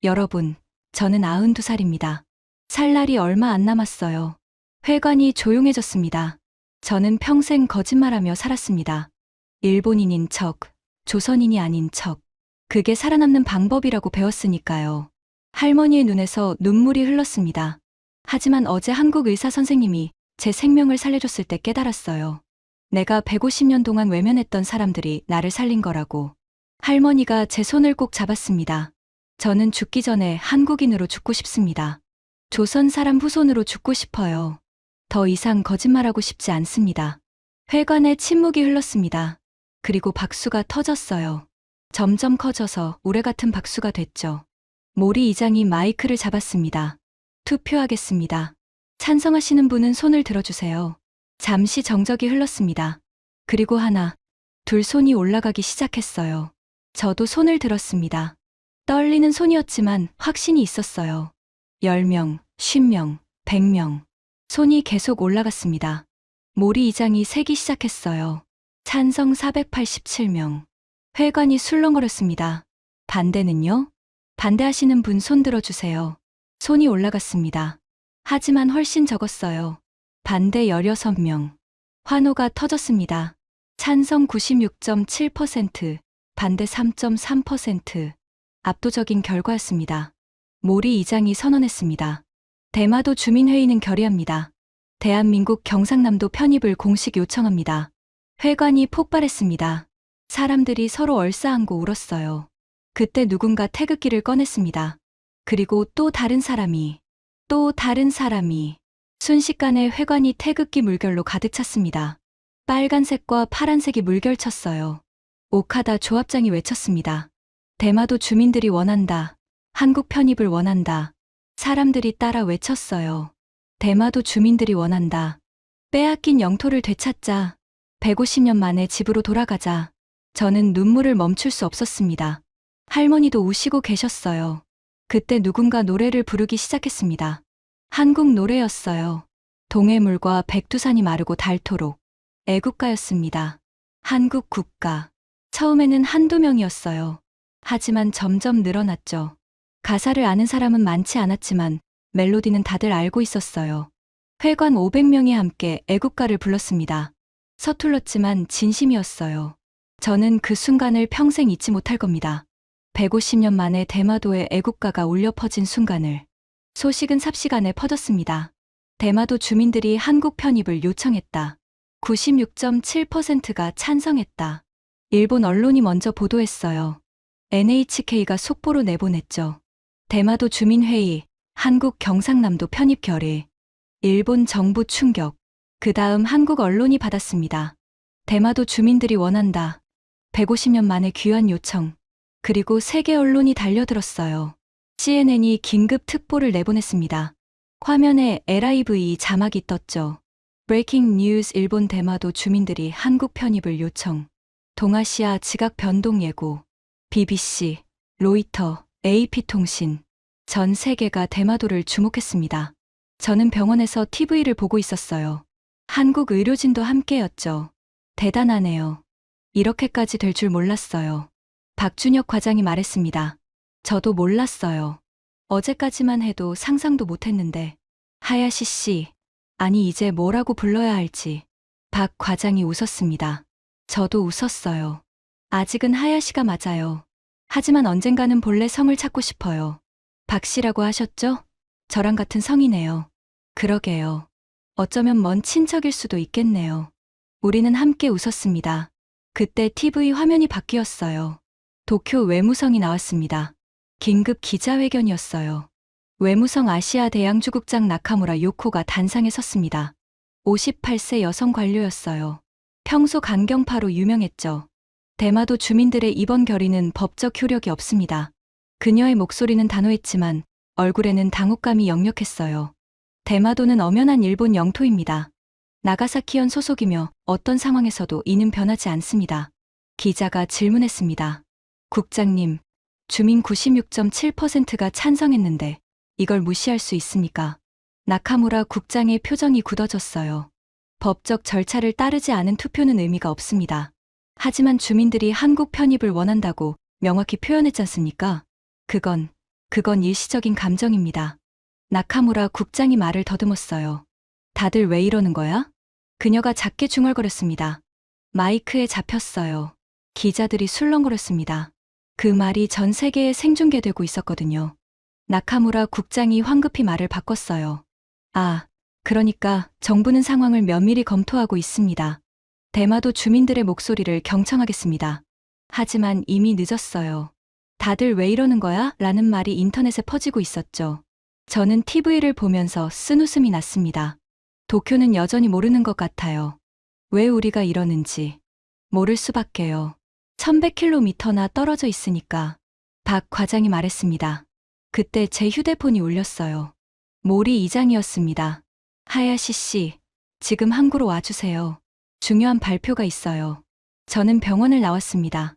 여러분, 저는 92살입니다. 살 날이 얼마 안 남았어요. 회관이 조용해졌습니다. 저는 평생 거짓말하며 살았습니다. 일본인인 척, 조선인이 아닌 척. 그게 살아남는 방법이라고 배웠으니까요. 할머니의 눈에서 눈물이 흘렀습니다. 하지만 어제 한국 의사 선생님이 제 생명을 살려줬을 때 깨달았어요. 내가 150년 동안 외면했던 사람들이 나를 살린 거라고. 할머니가 제 손을 꼭 잡았습니다. 저는 죽기 전에 한국인으로 죽고 싶습니다. 조선 사람 후손으로 죽고 싶어요. 더 이상 거짓말하고 싶지 않습니다. 회관에 침묵이 흘렀습니다. 그리고 박수가 터졌어요. 점점 커져서 우레 같은 박수가 됐죠. 모리 이장이 마이크를 잡았습니다. 투표하겠습니다. 찬성하시는 분은 손을 들어주세요. 잠시 정적이 흘렀습니다. 그리고 하나, 둘 손이 올라가기 시작했어요. 저도 손을 들었습니다. 떨리는 손이었지만 확신이 있었어요. 10명, 50명, 100명. 손이 계속 올라갔습니다. 모리 이장이 세기 시작했어요. 찬성 487명. 회관이 술렁거렸습니다. 반대는요? 반대하시는 분 손 들어주세요. 손이 올라갔습니다. 하지만 훨씬 적었어요. 반대 16명. 환호가 터졌습니다. 찬성 96.7%, 반대 3.3%. 압도적인 결과였습니다. 모리 이장이 선언했습니다. 대마도 주민회의는 결의합니다. 대한민국 경상남도 편입을 공식 요청합니다. 회관이 폭발했습니다. 사람들이 서로 얼싸안고 울었어요. 그때 누군가 태극기를 꺼냈습니다. 그리고 또 다른 사람이. 순식간에 회관이 태극기 물결로 가득 찼습니다. 빨간색과 파란색이 물결쳤어요. 오카다 조합장이 외쳤습니다. 대마도 주민들이 원한다. 한국 편입을 원한다. 사람들이 따라 외쳤어요. 대마도 주민들이 원한다. 빼앗긴 영토를 되찾자. 150년 만에 집으로 돌아가자. 저는 눈물을 멈출 수 없었습니다. 할머니도 우시고 계셨어요. 그때 누군가 노래를 부르기 시작했습니다. 한국 노래였어요. 동해물과 백두산이 마르고 닳도록. 애국가였습니다. 한국 국가. 처음에는 한두 명이었어요. 하지만 점점 늘어났죠. 가사를 아는 사람은 많지 않았지만 멜로디는 다들 알고 있었어요. 회관 500명이 함께 애국가를 불렀습니다. 서툴렀지만 진심이었어요. 저는 그 순간을 평생 잊지 못할 겁니다. 150년 만에 대마도의 애국가가 울려 퍼진 순간을. 소식은 삽시간에 퍼졌습니다. 대마도 주민들이 한국 편입을 요청했다. 96.7%가 찬성했다. 일본 언론이 먼저 보도했어요. NHK가 속보로 내보냈죠. 대마도 주민회의, 한국 경상남도 편입 결의. 일본 정부 충격. 그 다음 한국 언론이 받았습니다. 대마도 주민들이 원한다. 150년 만에 귀환 요청. 그리고 세계 언론이 달려들었어요. CNN이 긴급 특보를 내보냈습니다. 화면에 LIVE 자막이 떴죠. Breaking News 일본 대마도 주민들이 한국 편입을 요청. 동아시아 지각 변동 예고. BBC, 로이터, AP통신. 전 세계가 대마도를 주목했습니다. 저는 병원에서 TV를 보고 있었어요. 한국 의료진도 함께였죠. 대단하네요. 이렇게까지 될 줄 몰랐어요. 박준혁 과장이 말했습니다. 저도 몰랐어요. 어제까지만 해도 상상도 못했는데. 하야시 씨, 아니 이제 뭐라고 불러야 할지. 박 과장이 웃었습니다. 저도 웃었어요. 아직은 하야시가 맞아요. 하지만 언젠가는 본래 성을 찾고 싶어요. 박 씨라고 하셨죠? 저랑 같은 성이네요. 그러게요. 어쩌면 먼 친척일 수도 있겠네요. 우리는 함께 웃었습니다. 그때 TV 화면이 바뀌었어요. 도쿄 외무성이 나왔습니다. 긴급 기자회견이었어요. 외무성 아시아 대양주국장 나카무라 요코가 단상에 섰습니다. 58세 여성 관료였어요. 평소 강경파로 유명했죠. 대마도 주민들의 이번 결의는 법적 효력이 없습니다. 그녀의 목소리는 단호했지만 얼굴에는 당혹감이 역력했어요. 대마도는 엄연한 일본 영토입니다. 나가사키현 소속이며 어떤 상황에서도 이는 변하지 않습니다. 기자가 질문했습니다. 국장님, 주민 96.7%가 찬성했는데 이걸 무시할 수 있습니까? 나카무라 국장의 표정이 굳어졌어요. 법적 절차를 따르지 않은 투표는 의미가 없습니다. 하지만 주민들이 한국 편입을 원한다고 명확히 표현했지 않습니까? 그건 일시적인 감정입니다. 나카무라 국장이 말을 더듬었어요. 다들 왜 이러는 거야? 그녀가 작게 중얼거렸습니다. 마이크에 잡혔어요. 기자들이 술렁거렸습니다. 그 말이 전 세계에 생중계되고 있었거든요. 나카무라 국장이 황급히 말을 바꿨어요. 그러니까 정부는 상황을 면밀히 검토하고 있습니다. 대마도 주민들의 목소리를 경청하겠습니다. 하지만 이미 늦었어요. 다들 왜 이러는 거야? 라는 말이 인터넷에 퍼지고 있었죠. 저는 TV를 보면서 쓴웃음이 났습니다. 도쿄는 여전히 모르는 것 같아요. 왜 우리가 이러는지. 모를 수밖에요. 1100km나 떨어져 있으니까. 박 과장이 말했습니다. 그때 제 휴대폰이 울렸어요. 모리 이장이었습니다. 하야시 씨, 지금 항구로 와주세요. 중요한 발표가 있어요. 저는 병원을 나왔습니다.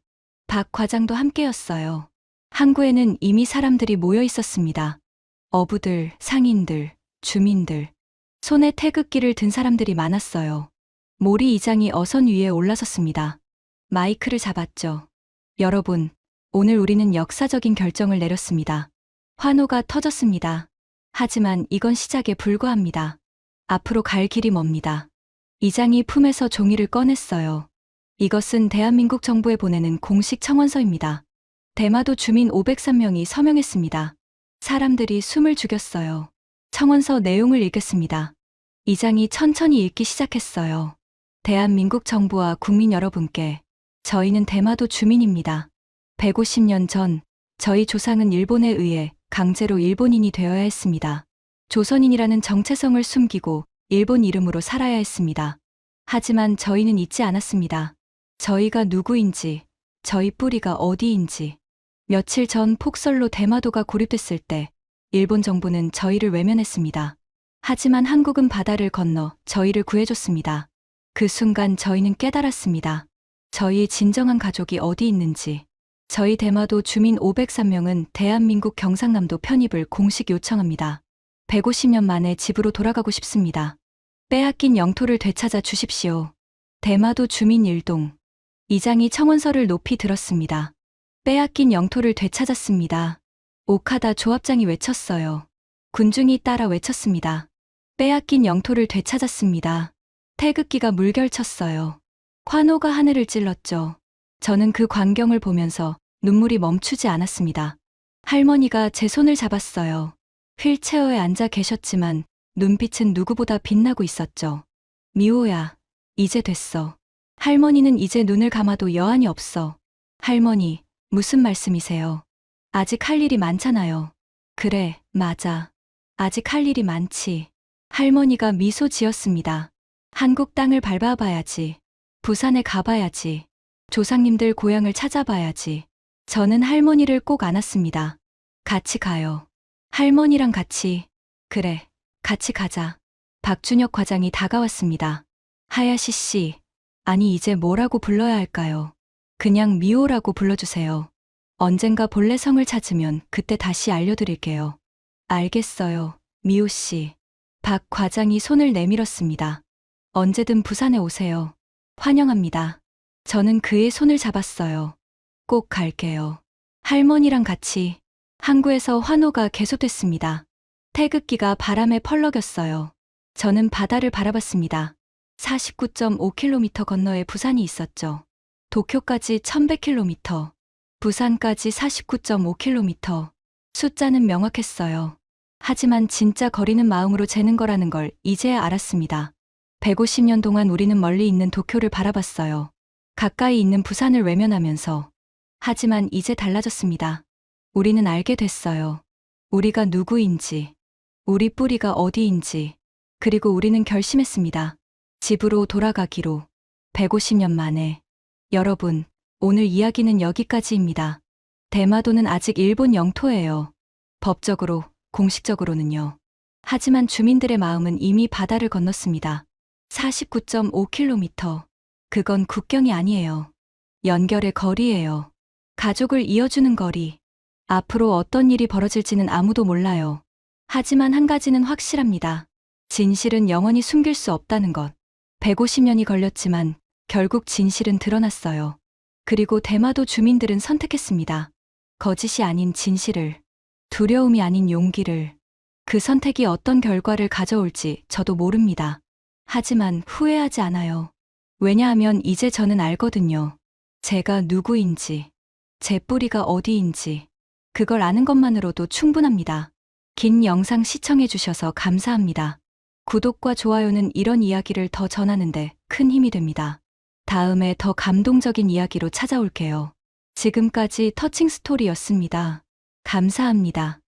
박 과장도 함께였어요. 항구에는 이미 사람들이 모여 있었습니다. 어부들, 상인들, 주민들. 손에 태극기를 든 사람들이 많았어요. 모리 이장이 어선 위에 올라섰습니다. 마이크를 잡았죠. 여러분, 오늘 우리는 역사적인 결정을 내렸습니다. 환호가 터졌습니다. 하지만 이건 시작에 불과합니다. 앞으로 갈 길이 멉니다. 이장이 품에서 종이를 꺼냈어요. 이것은 대한민국 정부에 보내는 공식 청원서입니다. 대마도 주민 503명이 서명했습니다. 사람들이 숨을 죽였어요. 청원서 내용을 읽겠습니다. 이장이 천천히 읽기 시작했어요. 대한민국 정부와 국민 여러분께, 저희는 대마도 주민입니다. 150년 전 저희 조상은 일본에 의해 강제로 일본인이 되어야 했습니다. 조선인이라는 정체성을 숨기고 일본 이름으로 살아야 했습니다. 하지만 저희는 잊지 않았습니다. 저희가 누구인지, 저희 뿌리가 어디인지. 며칠 전 폭설로 대마도가 고립됐을 때 일본 정부는 저희를 외면했습니다. 하지만 한국은 바다를 건너 저희를 구해줬습니다. 그 순간 저희는 깨달았습니다. 저희의 진정한 가족이 어디 있는지. 저희 대마도 주민 503명은 대한민국 경상남도 편입을 공식 요청합니다. 150년 만에 집으로 돌아가고 싶습니다. 빼앗긴 영토를 되찾아 주십시오. 대마도 주민 일동. 이장이 청원서를 높이 들었습니다. 빼앗긴 영토를 되찾았습니다. 오카다 조합장이 외쳤어요. 군중이 따라 외쳤습니다. 빼앗긴 영토를 되찾았습니다. 태극기가 물결쳤어요. 환호가 하늘을 찔렀죠. 저는 그 광경을 보면서 눈물이 멈추지 않았습니다. 할머니가 제 손을 잡았어요. 휠체어에 앉아 계셨지만 눈빛은 누구보다 빛나고 있었죠. 미호야, 이제 됐어. 할머니는 이제 눈을 감아도 여한이 없어. 할머니, 무슨 말씀이세요? 아직 할 일이 많잖아요. 그래, 맞아. 아직 할 일이 많지. 할머니가 미소 지었습니다. 한국 땅을 밟아봐야지. 부산에 가봐야지. 조상님들 고향을 찾아봐야지. 저는 할머니를 꼭 안았습니다. 같이 가요. 할머니랑 같이. 그래, 같이 가자. 박준혁 과장이 다가왔습니다. 하야시 씨, 아니 이제 뭐라고 불러야 할까요? 그냥 미호라고 불러주세요. 언젠가 본래 성을 찾으면 그때 다시 알려드릴게요. 알겠어요, 미호 씨. 박 과장이 손을 내밀었습니다. 언제든 부산에 오세요. 환영합니다. 저는 그의 손을 잡았어요. 꼭 갈게요. 할머니랑 같이. 항구에서 환호가 계속됐습니다. 태극기가 바람에 펄럭였어요. 저는 바다를 바라봤습니다. 49.5km 건너에 부산이 있었죠. 도쿄까지 1100km, 부산까지 49.5km. 숫자는 명확했어요. 하지만 진짜 거리는 마음으로 재는 거라는 걸 이제야 알았습니다. 150년 동안 우리는 멀리 있는 도쿄를 바라봤어요. 가까이 있는 부산을 외면하면서. 하지만 이제 달라졌습니다. 우리는 알게 됐어요. 우리가 누구인지, 우리 뿌리가 어디인지, 그리고 우리는 결심했습니다. 집으로 돌아가기로. 150년 만에. 여러분, 오늘 이야기는 여기까지입니다. 대마도는 아직 일본 영토예요. 법적으로, 공식적으로는요. 하지만 주민들의 마음은 이미 바다를 건넜습니다. 49.5km. 그건 국경이 아니에요. 연결의 거리예요. 가족을 이어주는 거리. 앞으로 어떤 일이 벌어질지는 아무도 몰라요. 하지만 한 가지는 확실합니다. 진실은 영원히 숨길 수 없다는 것. 150년이 걸렸지만 결국 진실은 드러났어요. 그리고 대마도 주민들은 선택했습니다. 거짓이 아닌 진실을, 두려움이 아닌 용기를. 그 선택이 어떤 결과를 가져올지 저도 모릅니다. 하지만 후회하지 않아요. 왜냐하면 이제 저는 알거든요. 제가 누구인지, 제 뿌리가 어디인지. 그걸 아는 것만으로도 충분합니다. 긴 영상 시청해주셔서 감사합니다. 구독과 좋아요는 이런 이야기를 더 전하는데 큰 힘이 됩니다. 다음에 더 감동적인 이야기로 찾아올게요. 지금까지 터칭 스토리였습니다. 감사합니다.